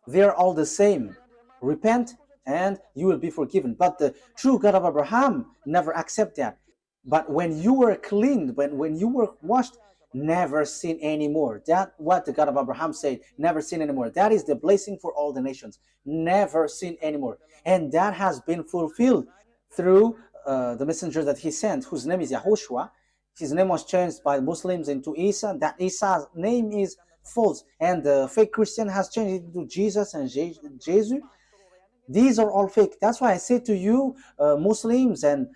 they're all the same. Repent and you will be forgiven. But the true God of Abraham never accept that. But when you were cleaned, when you were washed, never sin anymore. That's what the God of Abraham said, never sin anymore. That is the blessing for all the nations. Never sin anymore. And that has been fulfilled through the messenger that he sent, whose name is YAHOSHUAH. His name was changed by Muslims into Isa. That Isa's name is false. And the fake Christian has changed it into Jesus and Jesus. These are all fake. That's why I say to you, Muslims and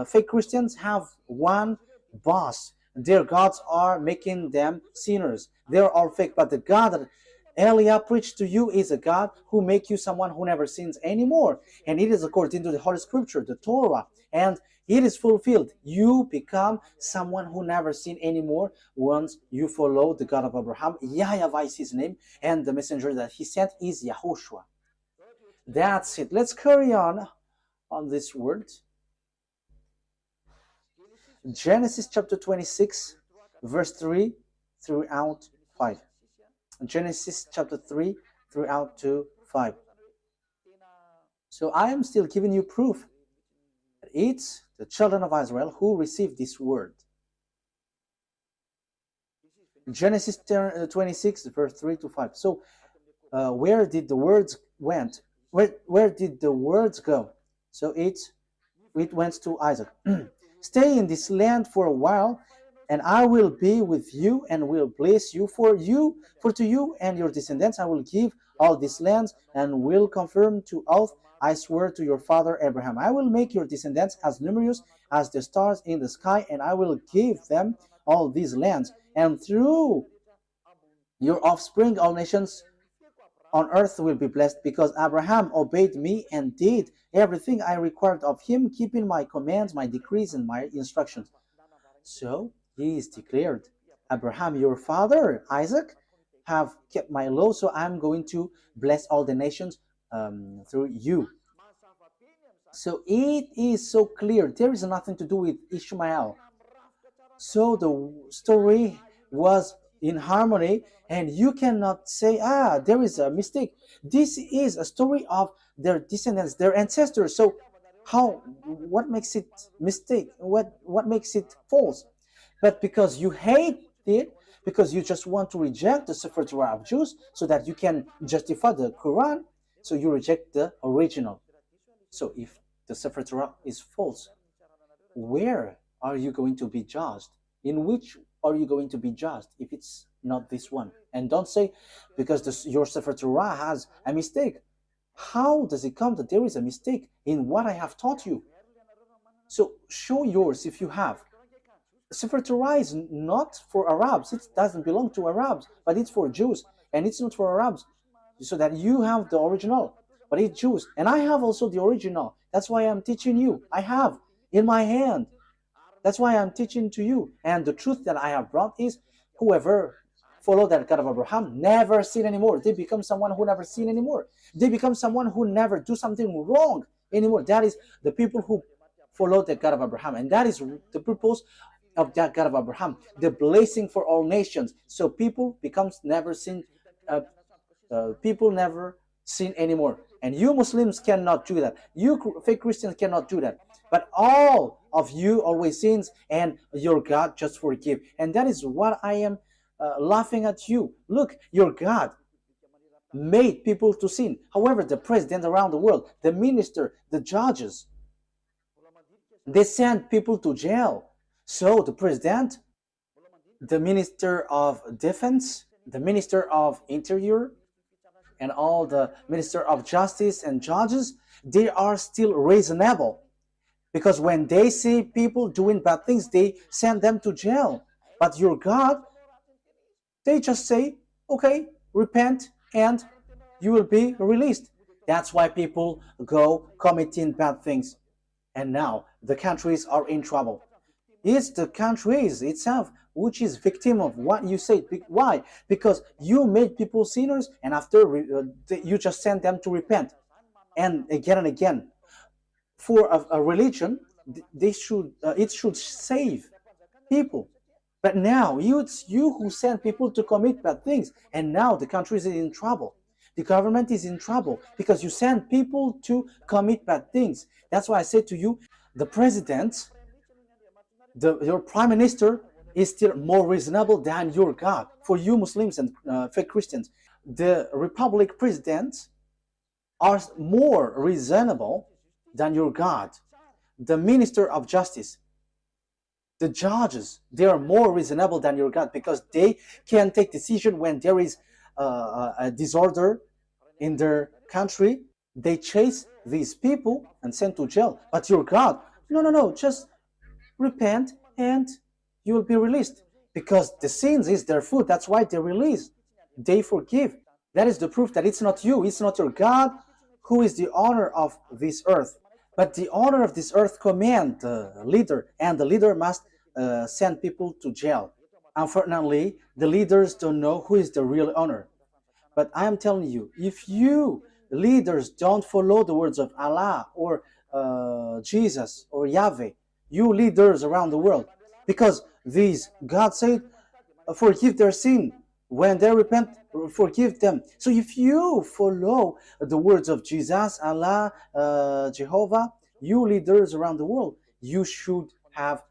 fake Christians have one boss. Their gods are making them sinners. They're all fake. But the God that Elia preached to you is a God who makes you someone who never sins anymore. And it is according to the Holy Scripture, the Torah. And it is fulfilled. You become someone who never sin anymore once you follow the God of Abraham. YAHVAH is his name. And the messenger that he sent is YAHOSHUAH. That's it. Let's carry on this word. Genesis chapter 26, verse 3 throughout 5. Genesis chapter 3 throughout to 5. So I am still giving you proof that it's the children of Israel who received this word. Genesis 26, verse 3 to 5. So where did the words went? Where did the words go? So it went to Isaac. Stay in this land for a while, and I will be with you and will bless you. For to you and your descendants I will give all these lands, and will confirm to oath I swear to your father Abraham. I will make your descendants as numerous as the stars in the sky, and I will give them all these lands. And through your offspring all nations on earth will be blessed, because Abraham obeyed me and did everything I required of him, keeping my commands, my decrees, and my instructions. So he is declared, Abraham, your father, Isaac, have kept my law, so I'm going to bless all the nations through you. So it is so clear. There is nothing to do with Ishmael. So the story was in harmony, and you cannot say, there is a mistake. This is a story of their descendants, their ancestors. So what makes it mistake? What makes it false? But because you hate it, because you just want to reject the Sefer Torah of Jews so that you can justify the Quran, so you reject the original. So if the Sefer Torah is false, where are you going to be judged? In which are you going to be judged if it's not this one? And don't say, because your Sefer Torah has a mistake. How does it come that there is a mistake in what I have taught you? So show yours if you have. Sefer Torah is not for Arabs. It doesn't belong to Arabs, but it's for Jews. And it's not for Arabs. So that you have the original, but it's Jews. And I have also the original. That's why I'm teaching you. I have in my hand. That's why I'm teaching to you. And the truth that I have brought is, whoever follow that God of Abraham never sin anymore. They become someone who never sin anymore. They become someone who never do something wrong anymore. That is the people who follow the God of Abraham. And that is the purpose of that God of Abraham, the blessing for all nations. So people becomes never sin, people never sin anymore. And you Muslims cannot do that. You fake Christians cannot do that. But all of you always sins, and your God just forgive. And that is what I am laughing at you. Look, your God made people to sin. However, the president around the world, the minister, the judges, they send people to jail. So the president, the minister of defense, the minister of interior, and all the minister of justice and judges, they are still reasonable. Because when they see people doing bad things, they send them to jail. But your God, they just say, okay, repent and you will be released. That's why people go committing bad things. And now the countries are in trouble. It's the countries itself which is victim of what you say. Why? Because you made people sinners, and after you just send them to repent. And again. For a religion, it should save people. But now it's you who send people to commit bad things, and now the country is in trouble. The government is in trouble because you send people to commit bad things. That's why I say to you, the president, your prime minister is still more reasonable than your God. For you Muslims and fake Christians, the republic presidents are more reasonable than your God. The minister of justice, the judges, they are more reasonable than your God because they can take decision when there is a disorder in their country. They chase these people and send to jail. But your God, no, just repent and you will be released. Because the sins is their food. That's why they release. They forgive. That is the proof that it's not you, it's not your God who is the owner of this earth. But the owner of this earth command the leader, and the leader must send people to jail. Unfortunately, the leaders don't know who is the real owner. But I am telling you, if you leaders don't follow the words of Allah or Jesus or Yahweh, you leaders around the world, because God said, forgive their sin. When they repent, forgive them. So if you follow the words of Jesus, Allah, Jehovah, you leaders around the world, you should have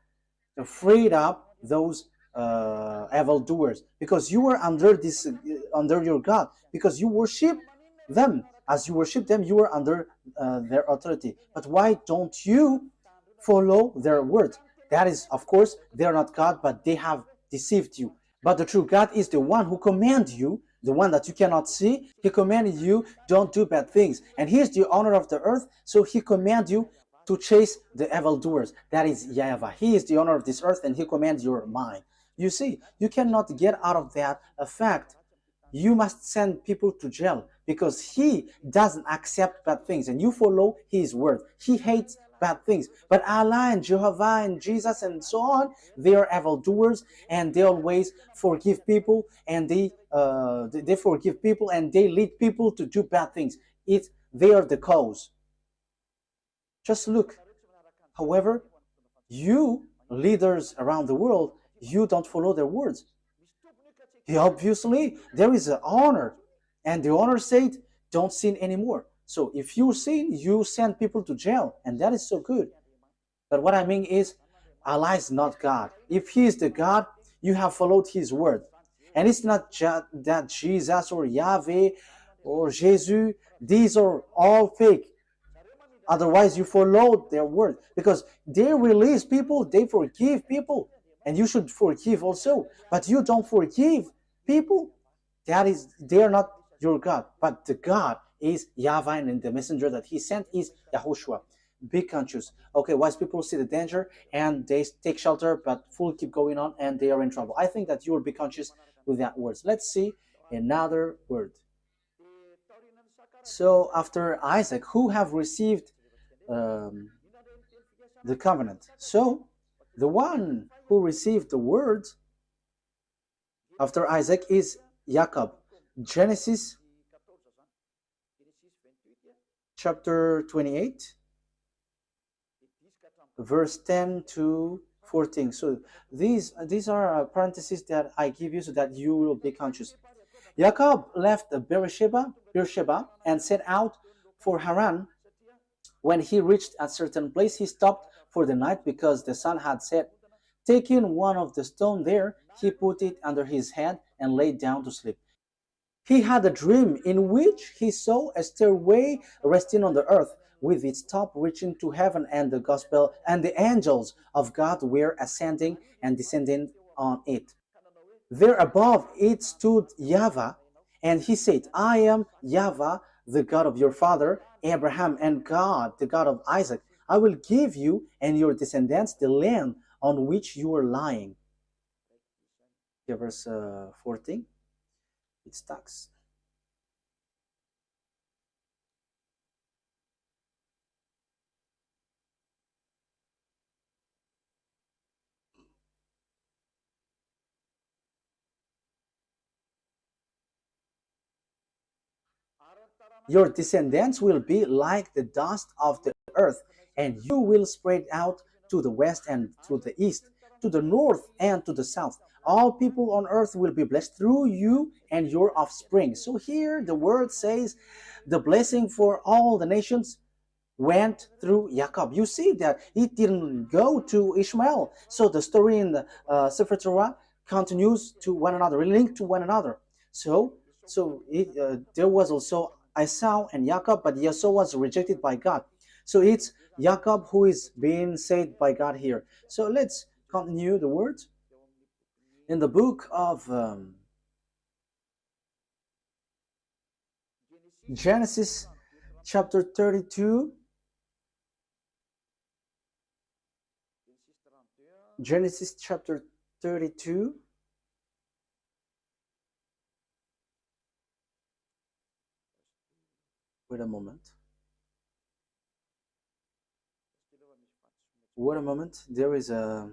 freed up those evildoers, because you are under your God, because you worship them. As you worship them, you are under their authority. But why don't you follow their words? That is, of course, they are not God, but they have deceived you. But the true God is the one who commands you, the one that you cannot see. He commanded you, don't do bad things. And he is the owner of the earth, so he commands you to chase the evildoers. That is YAHVAH. He is the owner of this earth, and he commands your mind. You see, you cannot get out of that fact. You must send people to jail because he doesn't accept bad things, and you follow his word. He hates bad things. But Allah and Jehovah and Jesus and so on, they are evildoers, and they always forgive people, and they forgive people, and they lead people to do bad things. They are the cause. Just look. However, you leaders around the world, you don't follow their words. Obviously, there is an honor, and the honor said, don't sin anymore. So if you sin, you send people to jail, and that is so good. But what I mean is, Allah is not God. If he is the God, you have followed his word. And it's not that Jesus or Yahweh or Jesus, these are all fake. Otherwise, you followed their word, because they release people, they forgive people, and you should forgive also. But you don't forgive people. They are not your God, but the God is YAHVAH, and the messenger that he sent is YAHOSHUAH. Be conscious. Okay, wise people see the danger and they take shelter, but fool keep going on and they are in trouble. I think that you will be conscious with that words. Let's see another word. So after Isaac, who have received the covenant? So the one who received the word after Isaac is Jacob. Genesis chapter 28, verse 10 to 14. So these are parentheses that I give you so that you will be conscious. Jacob left Beersheba and set out for Haran. When he reached a certain place, he stopped for the night because the sun had set. Taking one of the stones there, he put it under his head and lay down to sleep. He had a dream in which he saw a stairway resting on the earth, with its top reaching to heaven, and the gospel and the angels of God were ascending and descending on it. There above it stood YAHVAH, and he said, I am YAHVAH, the God of your father Abraham, and God, the God of Isaac. I will give you and your descendants the land on which you are lying. Here, verse 14. It stacks. Your descendants will be like the dust of the earth, and you will spread out to the west and to the east, to the north and to the south. All people on earth will be blessed through you and your offspring. So here the word says the blessing for all the nations went through Jacob. You see that it didn't go to Ishmael. So the story in the Sefer Torah continues to one another, linked to one another. There was also Esau and Jacob, but Esau was rejected by God. So it's Jacob who is being saved by God here. So let's continue the words. In the book of Genesis chapter 32, Genesis chapter 32. Wait a moment. Wait a moment. There is a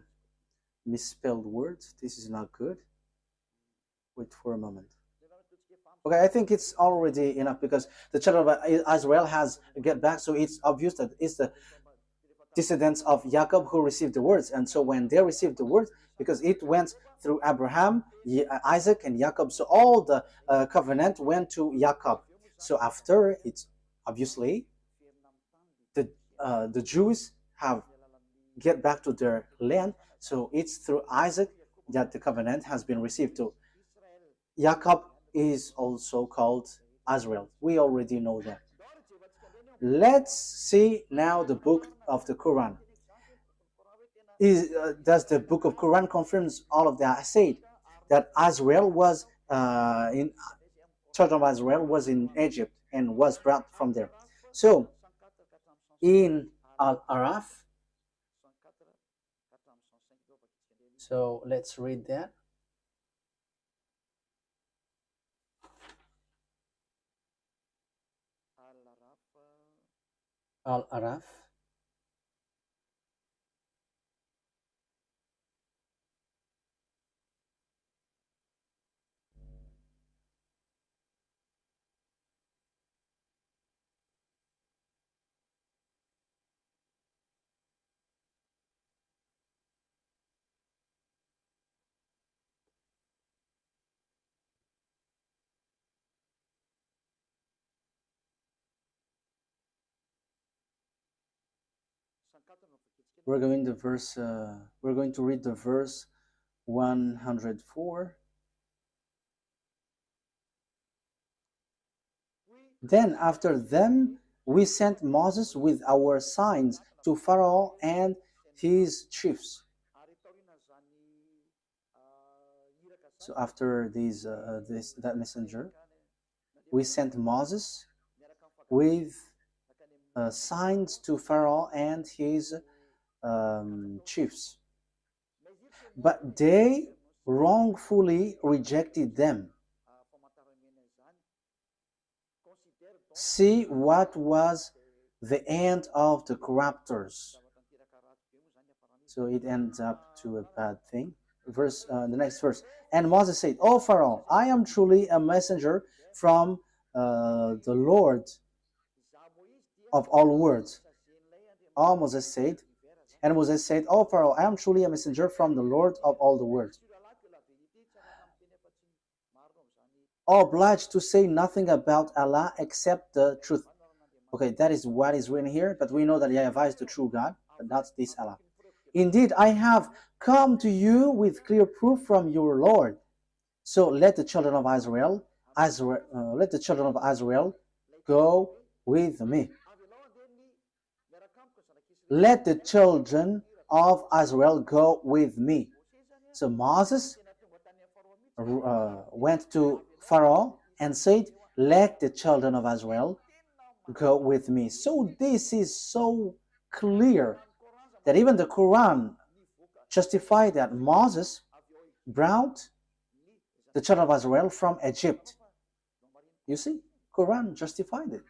misspelled word. This is not good. Wait for a moment. Okay, I think it's already enough because the children of Israel has get back, so it's obvious that it's the descendants of Jacob who received the words. And so when they received the words, because it went through Abraham, Isaac, and Jacob, so all the covenant went to Jacob. So after, it's obviously the Jews have get back to their land. So it's through Isaac that the covenant has been received to. Jacob is also called Israel. We already know that. Let's see now the book of the Quran. Does the book of Quran confirms all of that? I said that Israel was in children of Israel was in Egypt and was brought from there. So in Al-Araf, so let's read that. Al-Araf. We're going to we're going to read the verse 104. Then after them we sent Moses with our signs to Pharaoh and his chiefs. So after that messenger, we sent Moses with signs to Pharaoh and his chiefs. But they wrongfully rejected them. See what was the end of the corruptors. So it ends up to a bad thing. The next verse. And Moses said, O Pharaoh, I am truly a messenger from the Lord of all words. Moses said, And Moses said, "O Pharaoh, I am truly a messenger from the Lord of all the world, obliged to say nothing about Allah except the truth." Okay, that is what is written here, but we know that YAHVAH is the true God, but not this Allah. "Indeed, I have come to you with clear proof from your Lord. So let the children of Israel go with me. Let the children of Israel go with me." So Moses went to Pharaoh and said, "Let the children of Israel go with me." So this is so clear that even the Quran justified that Moses brought the children of Israel from Egypt. You see, Quran justified it.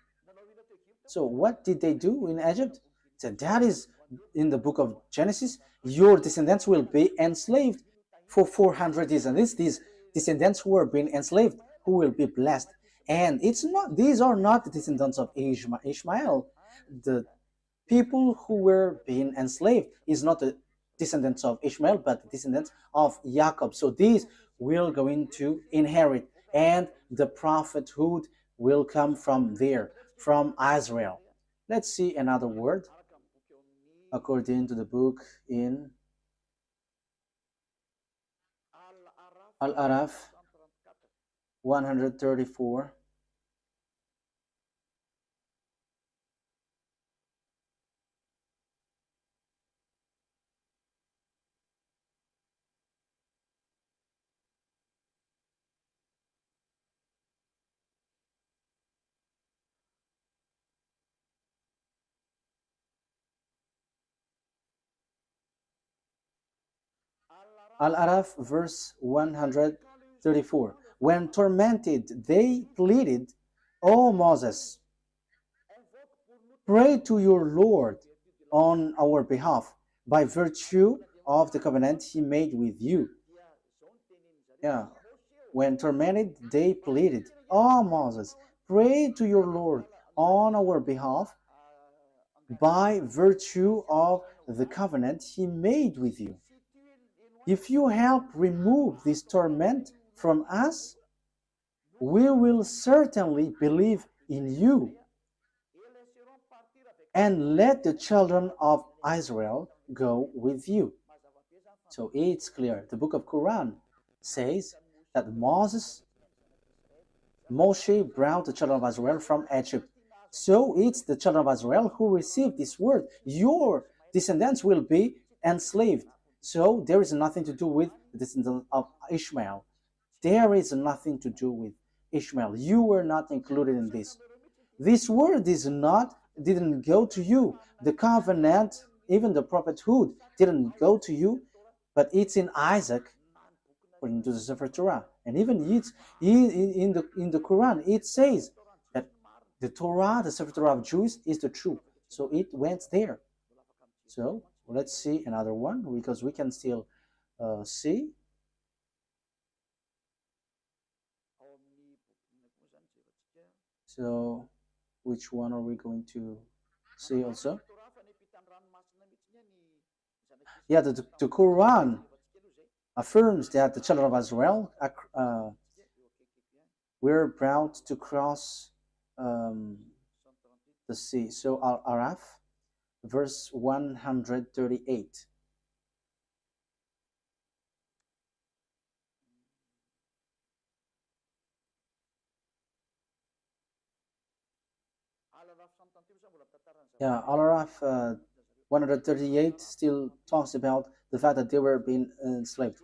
So what did they do in Egypt? So that is in the book of Genesis. Your descendants will be enslaved for 400 years, and these descendants who are being enslaved, who will be blessed. And it's not; these are not the descendants of Ishmael. The people who were being enslaved is not the descendants of Ishmael, but the descendants of Jacob. So these will going to inherit, and the prophethood will come from there, from Israel. Let's see another word according to the book in Al-Araf 134. Al-Araf verse 134. "When tormented, they pleaded, 'O Moses, pray to your Lord on our behalf by virtue of the covenant he made with you.'" Yeah. When tormented, they pleaded, "Oh Moses, pray to your Lord on our behalf by virtue of the covenant he made with you. If you help remove this torment from us, we will certainly believe in you. And let the children of Israel go with you." So it's clear. The book of Quran says that Moshe brought the children of Israel from Egypt. So it's the children of Israel who received this word. Your descendants will be enslaved. So there is nothing to do with the descendants of Ishmael. There is nothing to do with Ishmael. You were not included in this. This word didn't go to you. The covenant, even the prophethood, didn't go to you, but it's in Isaac, according to the Sefer Torah. And even it's in the Quran, it says that the Torah, the Sefer Torah of Jews, is the truth. So it went there. So let's see another one, because we can still see. So which one are we going to see also? Yeah, the Quran affirms that the children of Israel were brought to cross the sea. So Al-Araf, verse 138. Yeah, Al-Araf 138 still talks about the fact that they were being enslaved.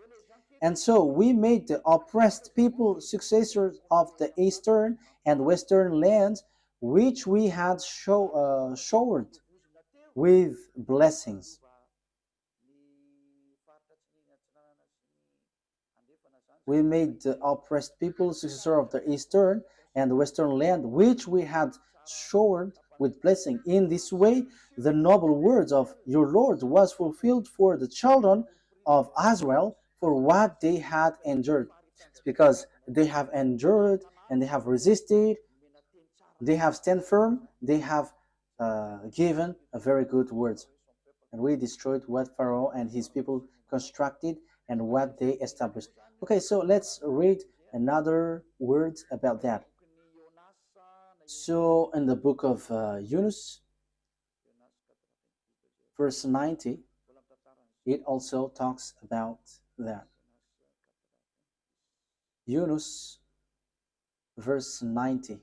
"And so we made the oppressed people successors of the eastern and western lands, which we had showered with blessings." We made the oppressed people successor of the eastern and western land, which we had showered with blessing. In this way, the noble words of your Lord was fulfilled for the children of Israel for what they had endured. It's because they have endured and they have resisted, they have stand firm, they have given a very good words. and we destroyed what Pharaoh and his people constructed and what they established. Okay, so let's read another words about that. So in the book of Yunus, verse 90, it also talks about that. Yunus, verse 90.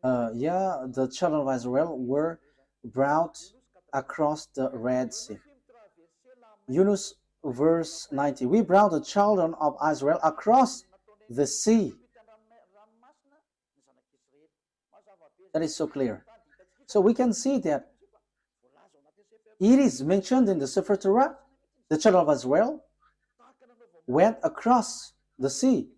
The children of Israel were brought across the Red Sea. Yunus, verse 90. We brought the children of Israel across the sea. That is so clear. So we can see that it is mentioned in the Sefer Torah, the children of Israel went across the sea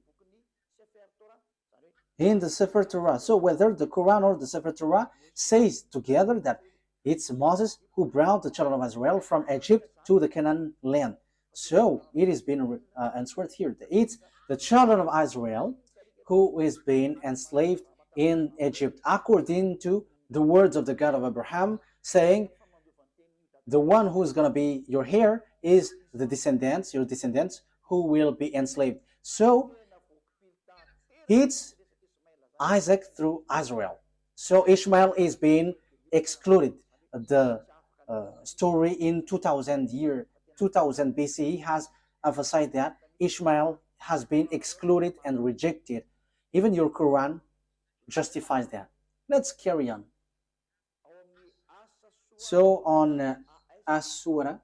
in the Sefer Torah. So whether the Quran or the Sefer Torah says together that it's Moses who brought the children of Israel from Egypt to the Canaan land. So it is being answered here. It's the children of Israel who is being enslaved in Egypt, according to the words of the God of Abraham, saying, the one who is going to be your heir is the descendants, your descendants, who will be enslaved. So it's Isaac through Israel. So Ishmael is being excluded. The story in 2000 BCE has emphasized that Ishmael has been excluded and rejected. Even your Quran justifies that. Let's carry on. So on Ashura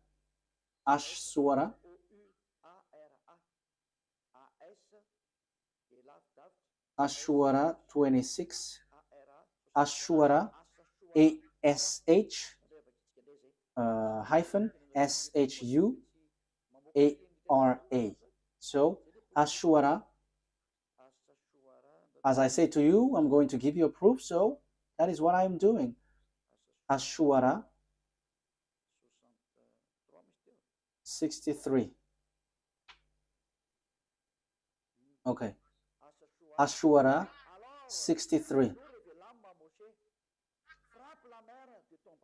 26, Ashura ASH hyphen SHUARA. So Ashura, as I say to you, I'm going to give you a proof, so that is what I'm doing. Ashura 63. Okay. Ashura 63.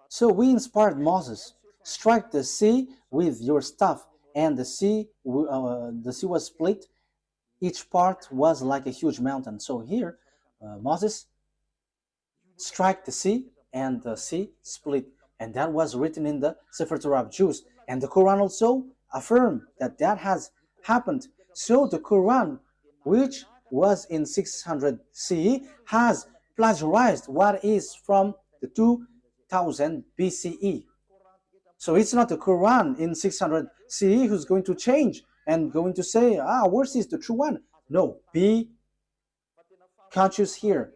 So we inspired Moses, strike the sea with your staff, and the sea was split. Each part was like a huge mountain. So here, Moses strike the sea, and the sea split. And that was written in the Sefer Torah of Jews. And the Quran also affirmed that that has happened. So the Quran, which was in 600 CE, has plagiarized what is from the 2000 BCE. So it's not the Quran in 600 CE who's going to change and going to say, ours is the true one. No, be conscious here.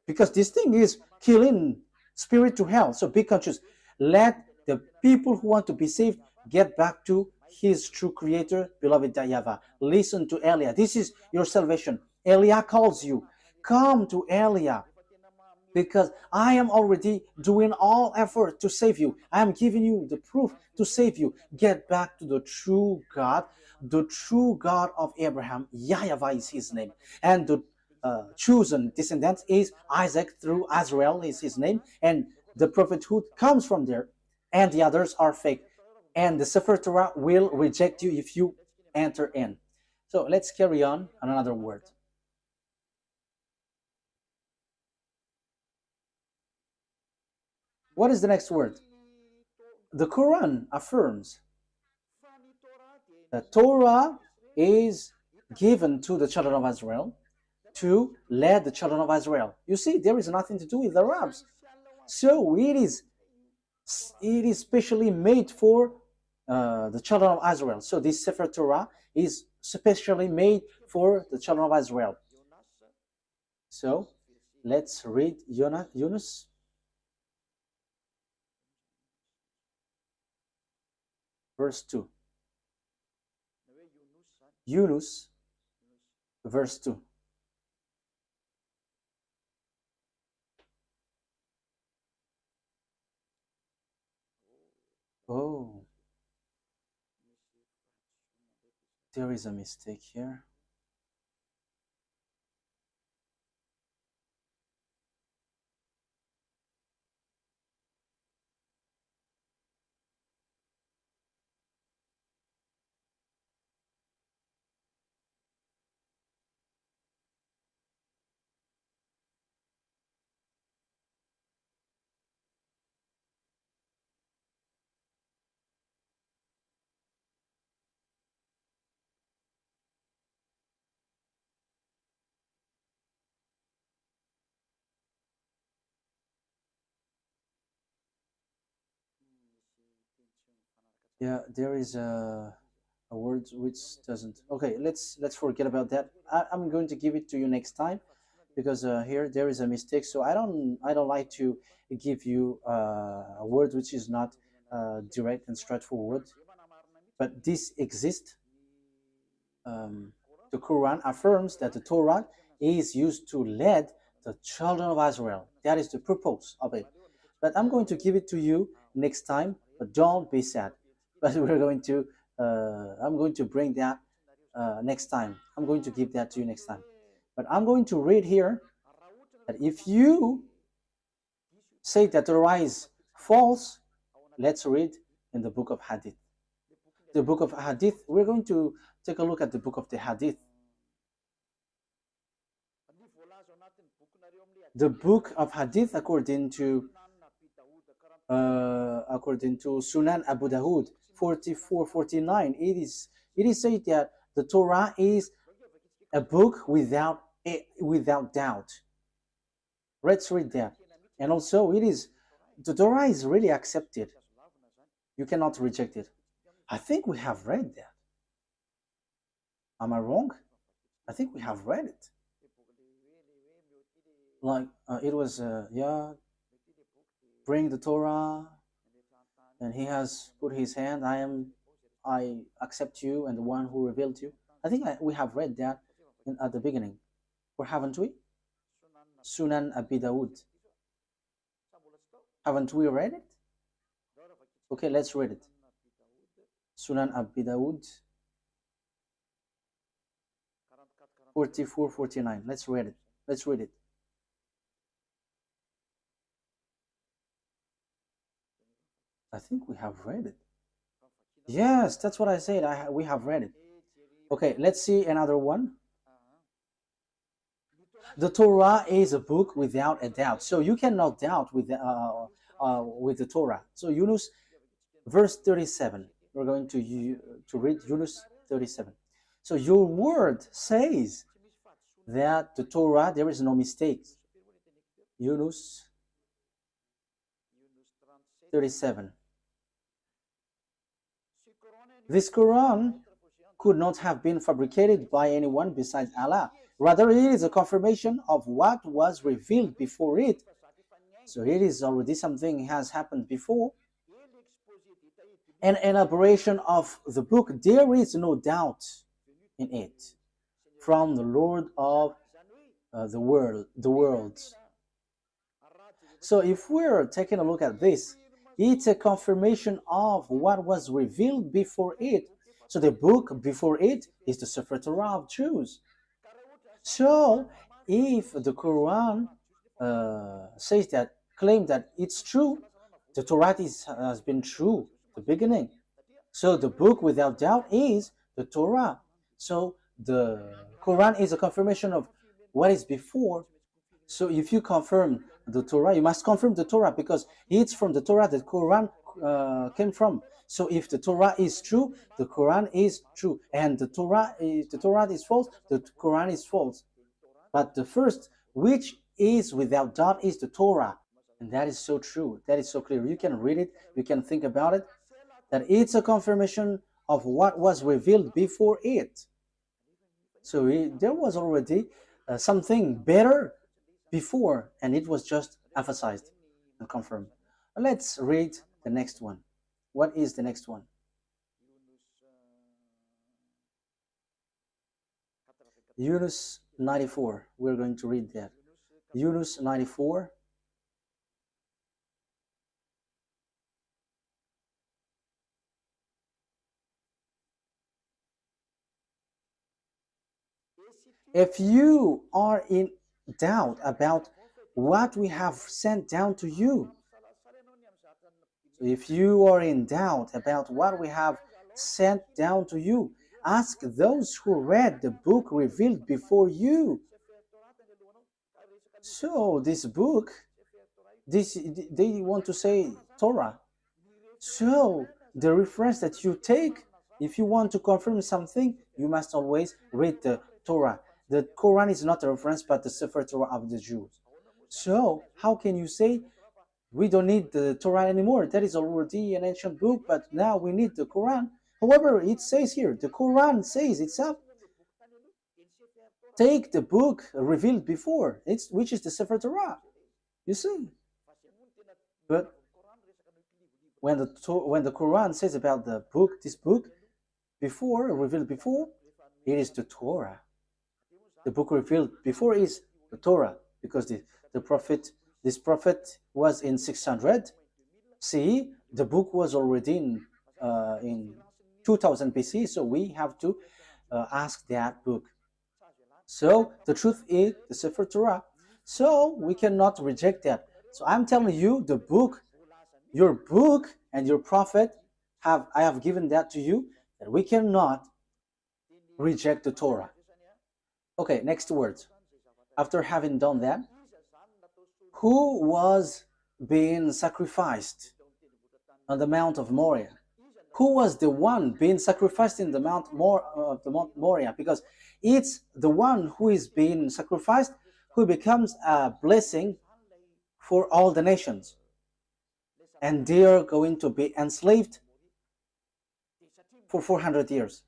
Because this thing is killing spirit to hell. So be conscious. Let the people who want to be saved get back to his true creator, beloved YAHVAH. Listen to Elia. This is your salvation. Elia calls you. Come to Elia. Because I am already doing all effort to save you. I am giving you the proof to save you. Get back to the true God of Abraham. YAHVAH is his name. And the chosen descendant is Isaac through Israel is his name. And the prophethood comes from there. And the others are fake. And the Sefer Torah will reject you if you enter in. So let's carry on another word. What is the next word? The Quran affirms that Torah is given to the children of Israel to lead the children of Israel. You see, there is nothing to do with the Arabs. So it is specially made for the children of Israel. So this Sefer Torah is specially made for the children of Israel. So let's read Yunus. Verse 2. Yunus, verse 2. Oh, there is a mistake here. Yeah, there is a word which doesn't. Okay, let's forget about that. I'm going to give it to you next time because here there is a mistake. So I don't like to give you a word which is not direct and straightforward. But this exists. The Quran affirms that the Torah is used to lead the children of Israel. That is the purpose of it. But I'm going to give it to you next time. But don't be sad. But I'm going to bring that next time. I'm going to give that to you next time. But I'm going to read here that if you say that the Torah is false, let's read in the book of Hadith. The book of Hadith, we're going to take a look at the book of the Hadith. The book of Hadith, according to Sunan Abu Dawud 4449, it is said that the Torah is a book without doubt. Let's read that. And also the Torah is really accepted. You cannot reject it. I think we have read that. Am I wrong? I think we have read it. Like it was yeah, bring the Torah, and he has put his hand. I accept you, and the one who revealed you. I think we have read that at the beginning, or haven't we? Sunan Abi Dawud. Haven't we read it? Okay, let's read it. Sunan Abi Dawud 4449. Let's read it. Let's read it. I think we have read it. Yes, that's what I said. We have read it. Okay, let's see another one. The Torah is a book without a doubt. So you cannot doubt with the Torah. So Yunus, verse 37. We're going to read Yunus 37. So your word says that the Torah, there is no mistake. Yunus 37. This Quran could not have been fabricated by anyone besides Allah. Rather, it is a confirmation of what was revealed before it. So it is already something has happened before. An elaboration of the book, there is no doubt in it, from the Lord of the worlds. So if we're taking a look at this, it's a confirmation of what was revealed before it. So the book before it is the Sefer Torah of Jews. So if the Quran says that, claim that it's true, the Torah has been true the beginning. So the book without doubt is the Torah. So the Quran is a confirmation of what is before. So if you confirm the Torah, you must confirm the Torah because it's from the Torah that Quran came from. So if the Torah is true, the Quran is true, and the Torah is false, the Quran is false. But the first, which is without doubt, is the Torah, and that is so true. That is so clear. You can read it, you can think about it, that it's a confirmation of what was revealed before it. So there was already something better before, and it was just emphasized and confirmed. Let's read the next one. What is the next one? Yunus 94. We're going to read that. Yunus 94. If you are in doubt about what we have sent down to you, if you are in doubt about what we have sent down to you, ask those who read the book revealed before you. So this book, they want to say Torah. So the reference that you take, if you want to confirm something, you must always read the Torah. The Quran is not a reference, but the Sefer Torah of the Jews. So how can you say We don't need the Torah anymore. That is already an ancient book, but now we need the Quran. However, it says here, the Quran says itself, take the book revealed before, which is the Sefer Torah. You see? But when the Quran says about the book, this book, before, revealed before, it is the Torah. The book revealed before is the Torah, because this prophet was in 600. See, the book was already in 2000 BC, so we have to ask that book. So the truth is the Sefer Torah. So we cannot reject that. So I'm telling you, the book, your book and your prophet, I have given that to you, that we cannot reject the Torah. Okay, next words. After having done that, who was being sacrificed on the Mount of Moriah? Who was the one being sacrificed in the Mount Moriah? Because it's the one who is being sacrificed who becomes a blessing for all the nations. And they are going to be enslaved for 400 years.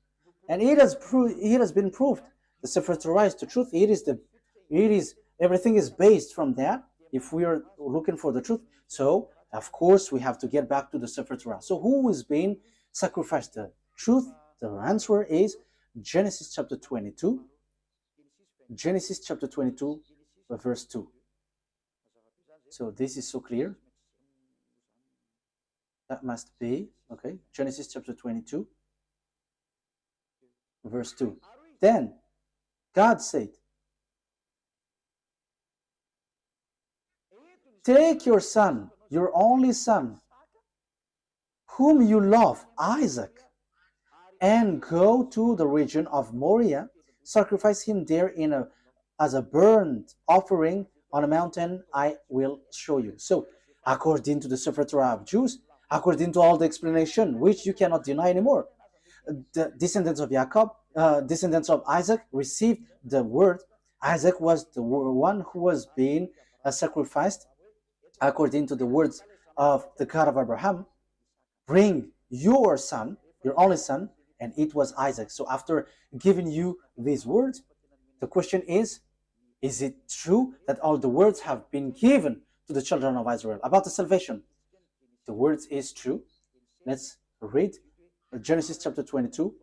And it has been proved. The Sefer Torah is the truth. Everything is based from that. If we are looking for the truth, so of course we have to get back to the Sefer Torah. So who is being sacrificed? The truth, the answer is Genesis chapter 22. Genesis chapter 22, verse 2. So this is so clear. That must be, okay, Genesis chapter 22, verse 2. Then God said, take your son, your only son, whom you love, Isaac, and go to the region of Moriah, sacrifice him there as a burnt offering on a mountain I will show you. So, according to the Sefer Torah of Jews, according to all the explanation, which you cannot deny anymore, the descendants of Jacob, descendants of Isaac, received the word. Isaac was the one who was being sacrificed according to the words of the God of Abraham. Bring your son, your only son, and it was Isaac. So after giving you these words, the question is it true that all the words have been given to the children of Israel about the salvation? The words is true. Let's read Genesis chapter 22.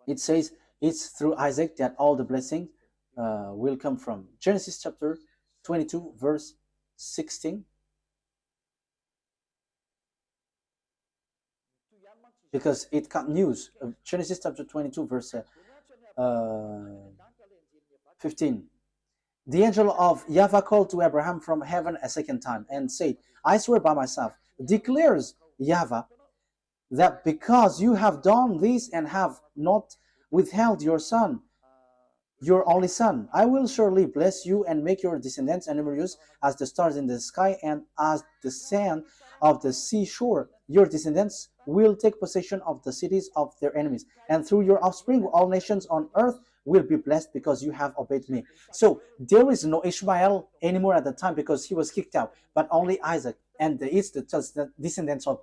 It says it's through Isaac that all the blessings will come from. Genesis chapter 22, verse 16. Because it continues. Genesis chapter 22, verse 15. The angel of YAHVAH called to Abraham from heaven a second time and said, I swear by myself, declares YAHVAH, that because you have done this and have not withheld your son, your only son, I will surely bless you and make your descendants numerous as the stars in the sky and as the sand of the seashore. Your descendants will take possession of the cities of their enemies, and through your offspring all nations on earth will be blessed because you have obeyed me. So there is no Ishmael anymore at the time because he was kicked out, but only Isaac, and it's the descendants of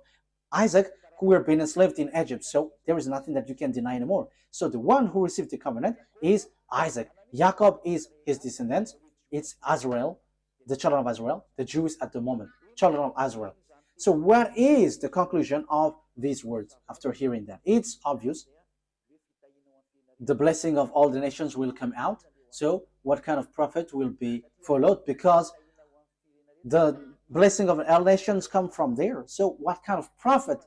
Isaac who were being enslaved in Egypt. So there is nothing that you can deny anymore. So the one who received the covenant is Isaac. Jacob is his descendants. It's Israel, the children of Israel, the Jews at the moment, children of Israel. So what is the conclusion of these words after hearing that? It's obvious. The blessing of all the nations will come out. So what kind of prophet will be followed? Because the blessing of all nations come from there. So what kind of prophet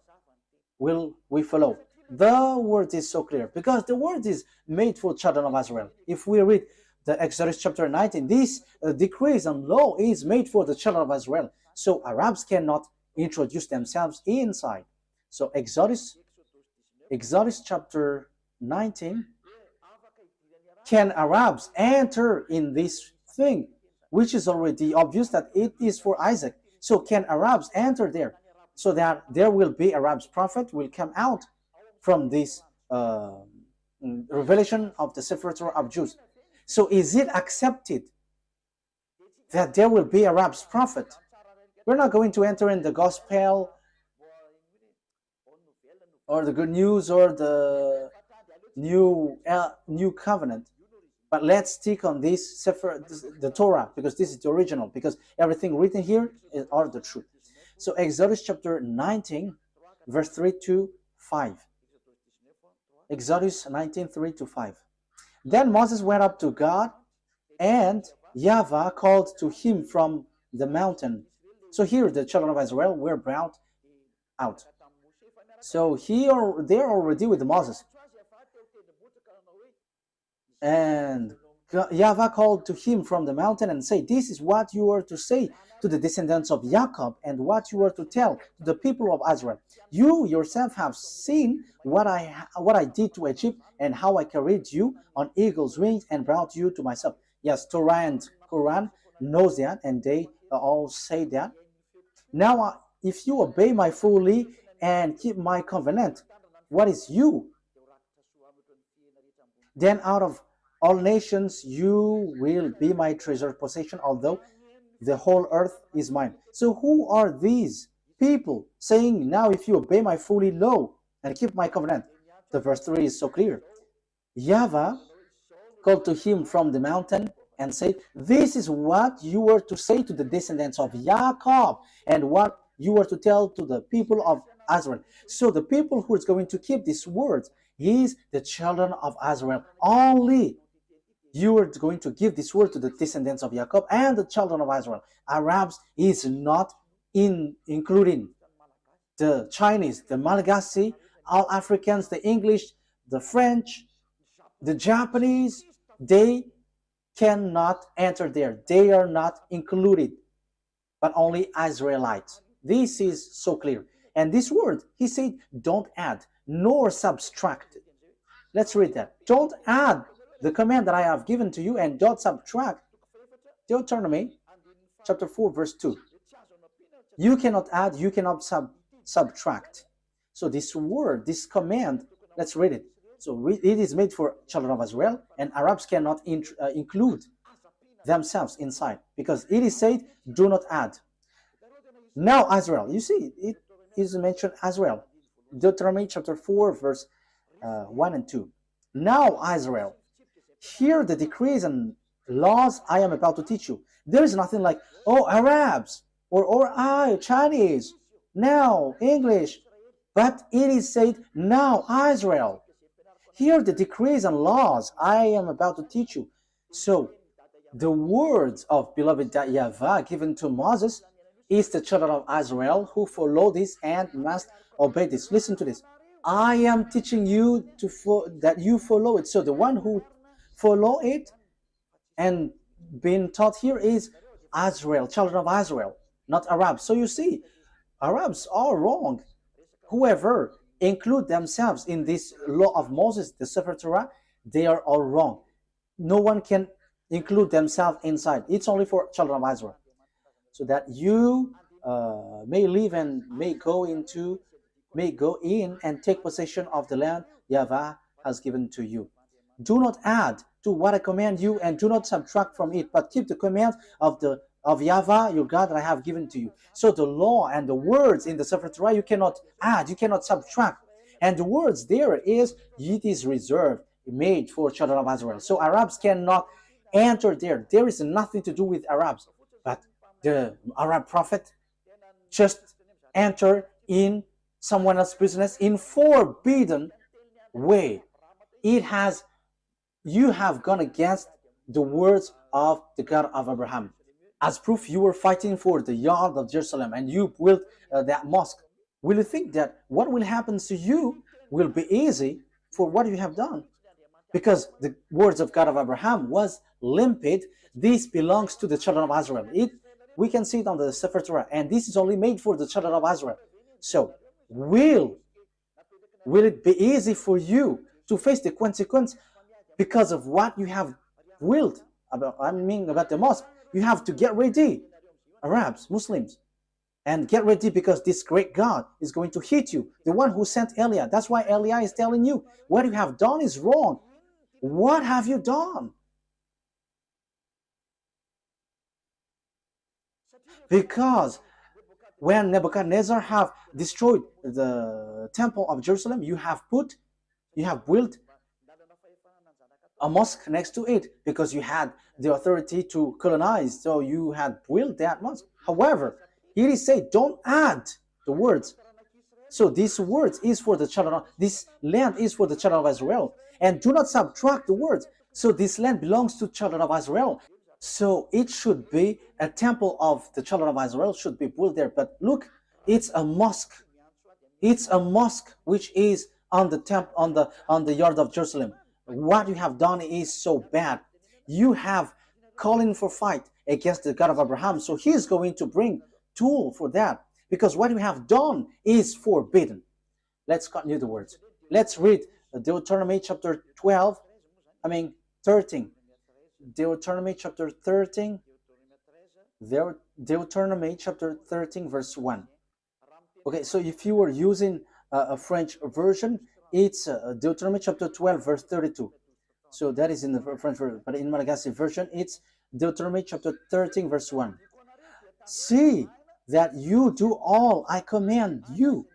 will we follow? The word is so clear because the word is made for children of Israel. If we read the Exodus chapter 19, this decrees and law is made for the children of Israel. So Arabs cannot introduce themselves inside. So Exodus chapter 19, can Arabs enter in this thing, which is already obvious that it is for Isaac? So can Arabs enter there? So that there will be Arabs prophet will come out from this revelation of the Sefer Torah of Jews. So is it accepted that there will be Arabs prophet? We're not going to enter in the gospel or the good news or the new covenant, but let's stick on this Sefer, the Torah, because this is the original, because everything written here are the truth. So Exodus chapter 19, verse 3 to 5. Exodus 19, 3 to 5. Then Moses went up to God, and YAHVAH called to him from the mountain. So here the children of Israel were brought out. So they're already with Moses. And YAHVAH called to him from the mountain and said, "This is what you are to say to the descendants of Jacob, and what you are to tell to the people of Israel. You yourself have seen what I did to Egypt, and how I carried you on eagle's wings and brought you to myself." Yes, Torah and Quran knows that, and they all say that. Now, if you obey my fully and keep my covenant, what is you? Then out of all nations you will be my treasured possession, although the whole earth is mine. So who are these people saying, now if you obey my fully law and keep my covenant? The verse 3 is so clear. YAHVAH called to him from the mountain and said, "This is what you were to say to the descendants of Jacob, and what you were to tell to the people of Israel." So the people who is going to keep these words is the children of Israel. Only you are going to give this word to the descendants of Jacob and the children of Israel. Arabs is not including the Chinese, the Malagasy, all Africans, the English, the French, the Japanese. They cannot enter there. They are not included, but only Israelites. This is so clear. And this word, he said, don't add nor subtract. Let's read that. Don't add the command that I have given to you, and don't subtract. Deuteronomy chapter 4 verse 2. You cannot add, you cannot subtract. So this word, this command, let's read it. So it is made for children of Israel, and Arabs cannot include themselves inside, because it is said, do not add. Now Israel, you see, it is mentioned Israel. Deuteronomy chapter 4 verse 1 and 2. Now Israel, hear the decrees and laws I am about to teach you. There is nothing like, oh, Arabs, or I, Chinese, now English. But it is said, now Israel, hear the decrees and laws I am about to teach you. So the words of beloved YAHVAH given to Moses is the children of Israel who follow this and must obey this. Listen to this. I am teaching you that you follow it. So the one who follow it and being taught here is Israel, children of Israel, not Arabs. So you see, Arabs are wrong. Whoever include themselves in this law of Moses, the Sefer Torah, they are all wrong. No one can include themselves inside. It's only for children of Israel, so that you may live and may go in and take possession of the land YAHVAH has given to you. Do not add to what I command you, and do not subtract from it, but keep the commands of YAHVAH your God that I have given to you. So the law and the words in the Sefer Torah, you cannot add, you cannot subtract. And the words there is, it is reserved, made for children of Israel. So Arabs cannot enter there. There is nothing to do with Arabs. But the Arab prophet just enter in someone else's business in forbidden way. You have gone against the words of the God of Abraham. As proof, you were fighting for the yard of Jerusalem, and you built that mosque. Will you think that what will happen to you will be easy for what you have done? Because the words of God of Abraham was limpid. This belongs to the children of Israel. We can see it on the Sefer Torah, and this is only made for the children of Israel. So, will it be easy for you to face the consequence because of what you have willed about the mosque? You have to get ready, Arabs, Muslims, and get ready, because this great God is going to hit you. The one who sent Eliah. That's why Eliah is telling you, what you have done is wrong. What have you done? Because when Nebuchadnezzar have destroyed the temple of Jerusalem, you have built a mosque next to it because you had the authority to colonize, so you had built that mosque. However, here is said, don't add the words. So this words is for the children of, this land is for the children of Israel, and do not subtract the words. So this land belongs to children of Israel. So it should be a temple of the children of Israel should be built there. But look, it's a mosque. It's a mosque which is on the temple on the yard of Jerusalem. What you have done is so bad. You have calling for fight against the God of Abraham. So he is going to bring tool for that, because what you have done is forbidden. Let's continue the words. Let's read Deuteronomy chapter 13. Deuteronomy chapter 13. Deuteronomy chapter 13 verse 1. Okay, so if you were using a French version, it's Deuteronomy chapter 12 verse 32. So that is in the French version, but in Malagasy version, it's Deuteronomy chapter 13 verse 1. See that you do all I command you.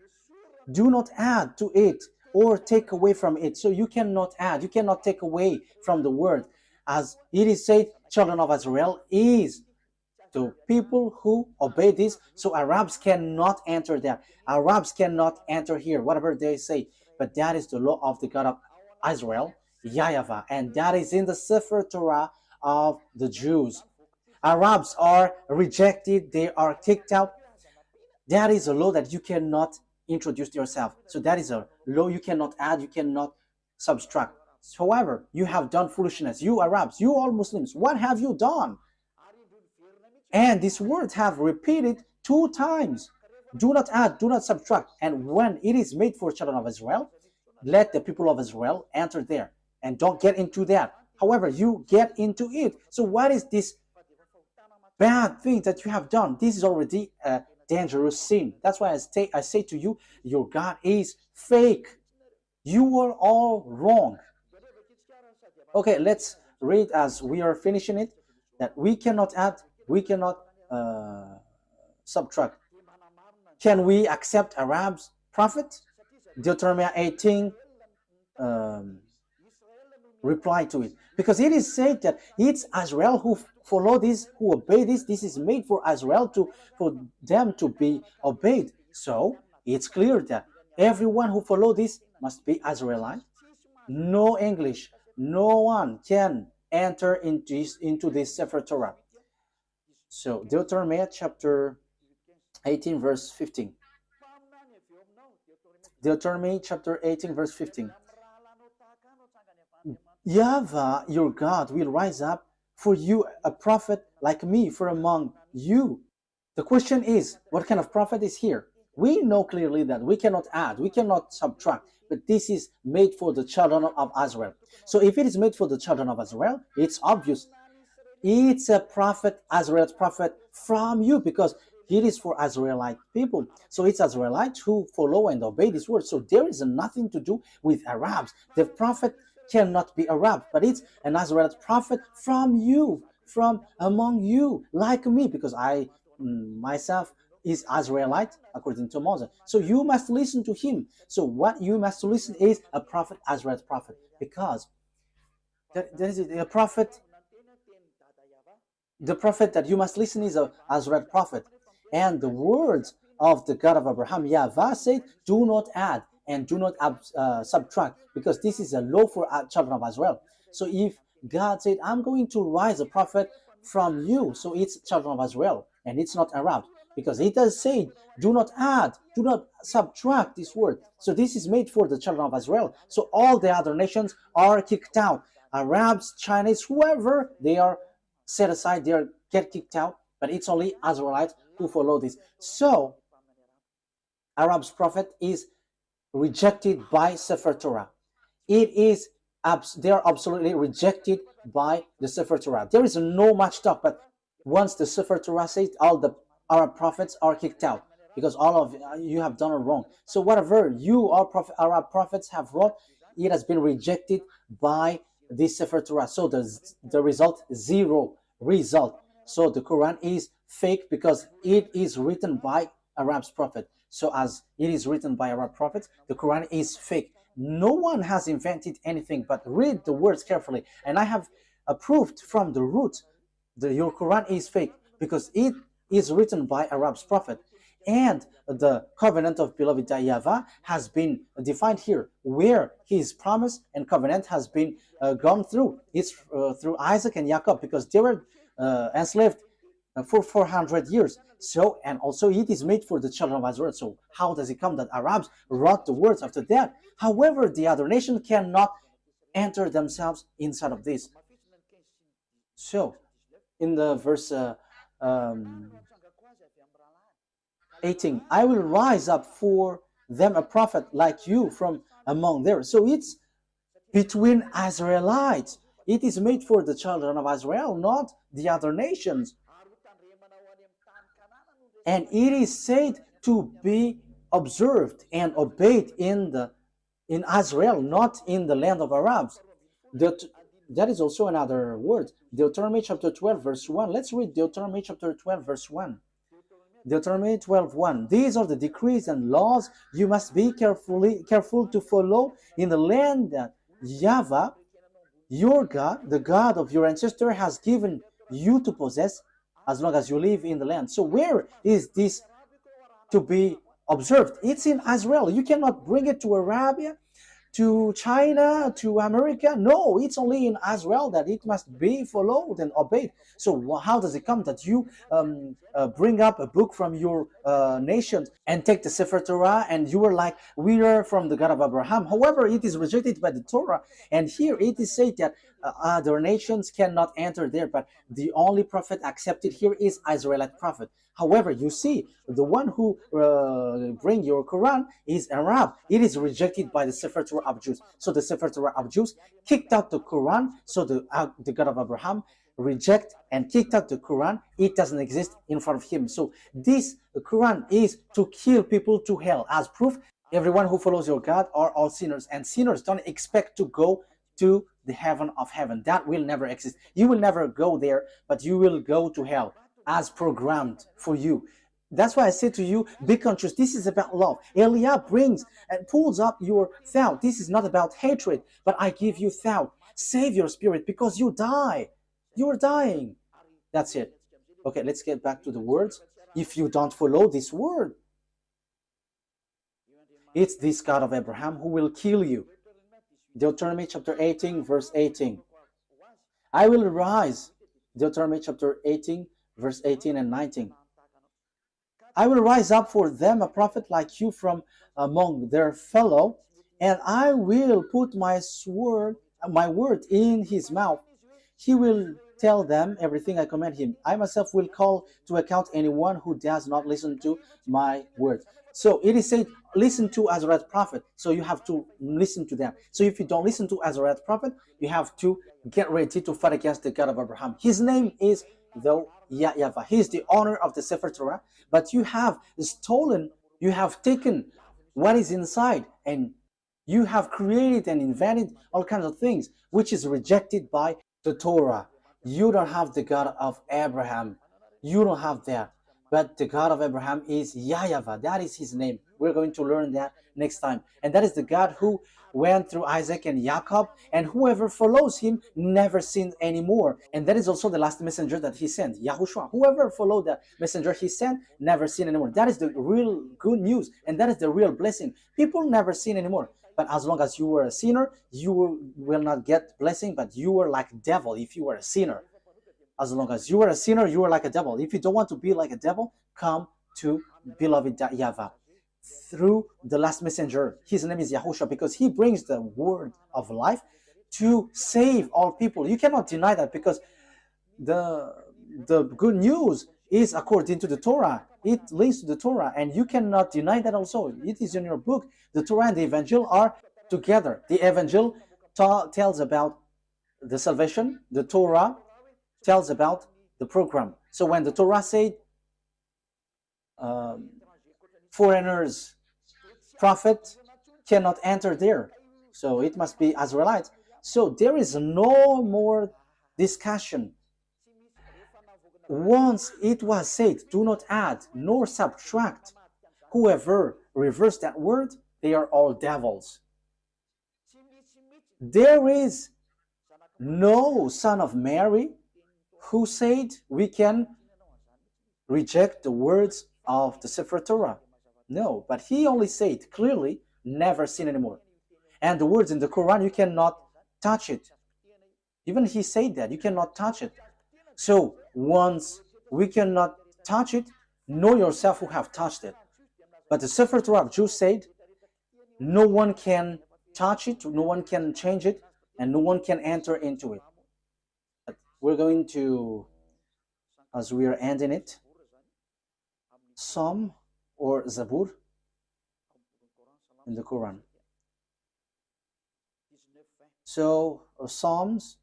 Do not add to it or take away from it. So you cannot add, you cannot take away from the word. As it is said, children of Israel is to people who obey this. So Arabs cannot enter there. Arabs cannot enter here, whatever they say. But that is the law of the God of Israel, YAHVAH, and that is in the Sefer Torah of the Jews. Arabs are rejected, they are kicked out. That is a law that you cannot introduce yourself. So that is a law you cannot add, you cannot subtract. However, you have done foolishness. You Arabs, you all Muslims, what have you done? And this word have repeated 2 times. Do not add, do not subtract. And when it is made for children of Israel, let the people of Israel enter there. And don't get into that. However, you get into it. So what is this bad thing that you have done? This is already a dangerous sin. That's why I say to you, your God is fake. You are all wrong. Okay, let's read as we are finishing it, that we cannot add, we cannot subtract. Can we accept Arabs prophet? Deuteronomy 18 reply to it, because it is said that it's Israel who follow this, who obey this. This is made for Israel for them to be obeyed. So it's clear that everyone who follow this must be Israelite. No English, no one can enter into this Sefer Torah. So Deuteronomy chapter 18 verse 15. Deuteronomy chapter 18 verse 15. YAHVAH, your God, will rise up for you a prophet like me from among you. The question is, what kind of prophet is here? We know clearly that we cannot add, we cannot subtract, but this is made for the children of Israel. So if it is made for the children of Israel, it's obvious. It's a prophet, Israelite prophet from you, because it is for Israelite people. So it's Israelites who follow and obey this word. So there is nothing to do with Arabs. The prophet cannot be Arab, but it's an Israelite prophet from you, from among you, like me, because I myself is Israelite according to Moses. So you must listen to him. So what you must listen is a prophet, Israelite prophet, because there is a prophet. The prophet that you must listen is a Israelite prophet. And the words of the God of Abraham, YAHVAH, said, do not add and do not subtract, because this is a law for children of Israel. So if God said, I'm going to rise a prophet from you, so it's children of Israel, and it's not Arab, because it does say, do not add, do not subtract this word. So this is made for the children of Israel. So all the other nations are kicked out. Arabs, Chinese, whoever, they are set aside, they get kicked out, but it's only Israelites who follow this. So Arab's prophet is rejected by Sefer Torah. It is they are absolutely rejected by the Sefer Torah. There is no much talk, but once the Sefer Torah says, all the Arab prophets are kicked out, because all of you have done it wrong. So whatever you Arab prophets have wrought, it has been rejected by this Sefer Torah. So the result, zero result. So the Quran is fake because it is written by Arab's prophet. So as it is written by Arab prophets, the Quran is fake. No one has invented anything, but read the words carefully. And I have proved from the root that your Quran is fake because it is written by Arab's prophet. And the covenant of beloved YAHVAH has been defined here, where his promise and covenant has been gone through. It's through Isaac and Jacob, because they were enslaved for 400 years. So, and also it is made for the children of Israel. So how does it come that Arabs wrote the words after that? However, the other nation cannot enter themselves inside of this. So, in the verse 18, I will rise up for them a prophet like you from among theirs. So it's between Israelites. It is made for the children of Israel, not the other nations. And it is said to be observed and obeyed in Israel, not in the land of Arabs. That is also another word. Deuteronomy chapter 12, verse 1. Let's read Deuteronomy chapter 12, verse 1. Deuteronomy 12:1. These are the decrees and laws you must be careful to follow in the land that YAHVAH, your God, the God of your ancestor, has given you to possess as long as you live in the land. So where is this to be observed? It's in Israel. You cannot bring it to Arabia, to China, to America. No, it's only in Israel that it must be followed and obeyed. So how does it come that you bring up a book from your nation and take the Sefer Torah and you are like, we are from the God of Abraham? However, it is rejected by the Torah. And here it is said that other nations cannot enter there, but the only prophet accepted here is Israelite prophet. However, you see, the one who bring your Quran is Arab. It is rejected by the Sefer Torah of Jews. So the Sefer Torah of Jews kicked out the Quran. So the God of Abraham reject and kicked out the Quran. It doesn't exist in front of him. So this Quran is to kill people to hell. As proof, everyone who follows your God are all sinners. And sinners don't expect to go to the heaven of heaven. That will never exist. You will never go there, but you will go to hell as programmed for you. That's why I say to you, be conscious. This is about love. Eliah brings and pulls up your thought. This is not about hatred, but I give you thought. Save your spirit because you die. You are dying. That's it. Okay, let's get back to the words. If you don't follow this word, it's this God of Abraham who will kill you. Deuteronomy chapter 18, verse 18. I will rise. Deuteronomy chapter 18, verse 18 and 19. I will rise up for them a prophet like you from among their fellow, and I will put my word in his mouth. He will tell them everything I command him. I myself will call to account anyone who does not listen to my word. So it is said, listen to Azariah prophet. So you have to listen to them. So if you don't listen to Azariah prophet, you have to get ready to fight against the God of Abraham. His name is YAHVAH. He is the owner of the Sefer Torah, but you have stolen, you have taken what is inside, and you have created and invented all kinds of things, which is rejected by the Torah. You don't have the God of Abraham. You don't have that. But the God of Abraham is YAHVAH. That is his name. We're going to learn that next time. And that is the God who went through Isaac and Jacob, and whoever follows him never sinned anymore. And that is also the last messenger that he sent, YAHOSHUAH. Whoever followed the messenger he sent never sinned anymore. That is the real good news, and that is the real blessing. People never sin anymore. But as long as you were a sinner, you will not get blessing, but you were like a devil if you were a sinner. As long as you were a sinner, you were like a devil. If you don't want to be like a devil, come to beloved YAHVAH through the last messenger. His name is YAHOSHUAH, because he brings the word of life to save all people. You cannot deny that, because the good news is according to the Torah. It leads to the Torah, and you cannot deny that also. It is in your book. The Torah and the Evangel are together. The Evangel tells about the salvation. The Torah tells about the program. So when the Torah said foreigners, prophet cannot enter there, so it must be Israelites. So there is no more discussion. Once it was said, do not add nor subtract, whoever reverse that word, they are all devils. There is no son of Mary who said we can reject the words of the Sefer Torah. No, but he only said clearly, never sin anymore. And the words in the Quran, you cannot touch it. Even he said that, you cannot touch it. So once we cannot touch it, know yourself who have touched it. But the Sefer Torah of Jews said, no one can touch it, no one can change it, and no one can enter into it. But we're going to, as we are ending it, Psalm or Zabur in the Quran. So Psalms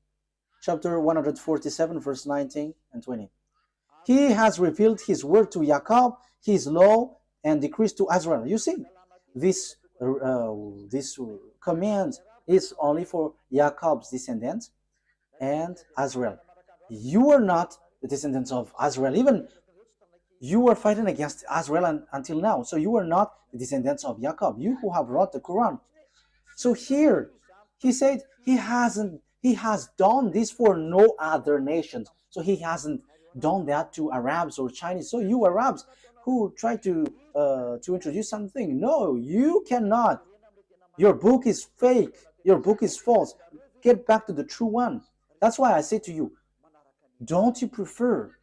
chapter 147 verse 19 and 20. He has revealed his word to Jacob, his law and decrees to Israel. You see, this command is only for Jacob's descendants and Israel. You are not the descendants of Israel. Even you are fighting against Israel until now. So you are not the descendants of Jacob, you who have wrote the Quran. So here, he said he has done this for no other nations. So he hasn't done that to Arabs or Chinese. So you Arabs who try to introduce something, no, you cannot. Your book is fake. Your book is false. Get back to the true one. That's why I say to you, don't you prefer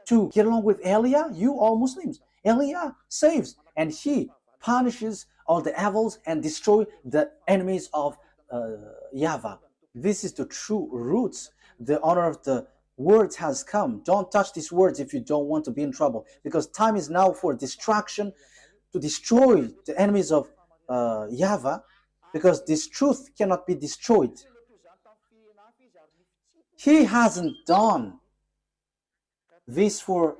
to get along with Elia? You all Muslims. Elia saves and he punishes all the evils and destroy the enemies of YAHVAH. This is the true roots. The honor of the words has come. Don't touch these words if you don't want to be in trouble, because time is now for destruction, to destroy the enemies of YAHVAH, because this truth cannot be destroyed. He hasn't done this for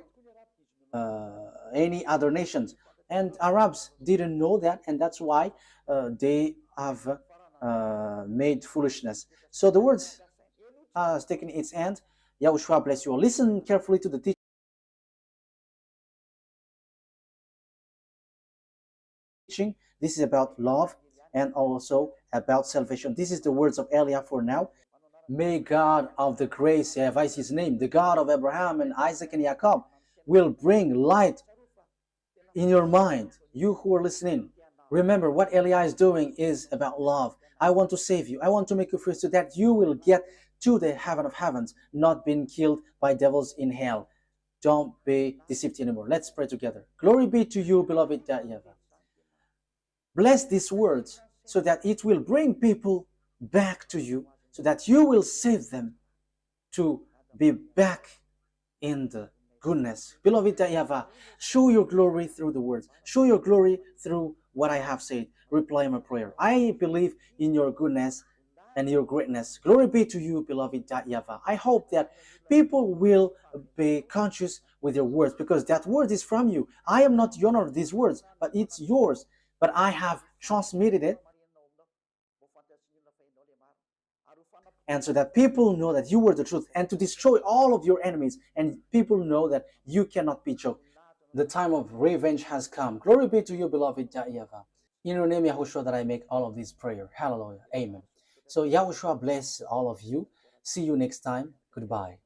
any other nations, and Arabs didn't know that, and that's why they have made foolishness. So the words has taken its end. YAHOSHUAH bless you all. Listen carefully to the teaching. This is about love and also about salvation. This is the words of Elia for now. May God of the grace, YAHVAH is his name, the God of Abraham and Isaac and Jacob, will bring light in your mind. You who are listening, remember what Elia is doing is about love. I want to save you. I want to make you free so that you will get to the heaven of heavens, not being killed by devils in hell. Don't be deceived anymore. Let's pray together. Glory be to you, beloved YAHVAH. Bless these words so that it will bring people back to you, so that you will save them to be back in the goodness. Beloved YAHVAH, show your glory through the words. Show your glory through what I have said. Reply my prayer. I believe in your goodness and your greatness. Glory be to you, beloved YAHVAH. I hope that people will be conscious with your words, because that word is from you. I am not the owner of these words, but it's yours. But I have transmitted it, and so that people know that you were the truth, and to destroy all of your enemies, and people know that you cannot be choked. The time of revenge has come. Glory be to you, beloved YAHVAH. In your name, YAHOSHUAH, that I make all of this prayer. Hallelujah. Amen. So YAHOSHUAH bless all of you. See you next time. Goodbye.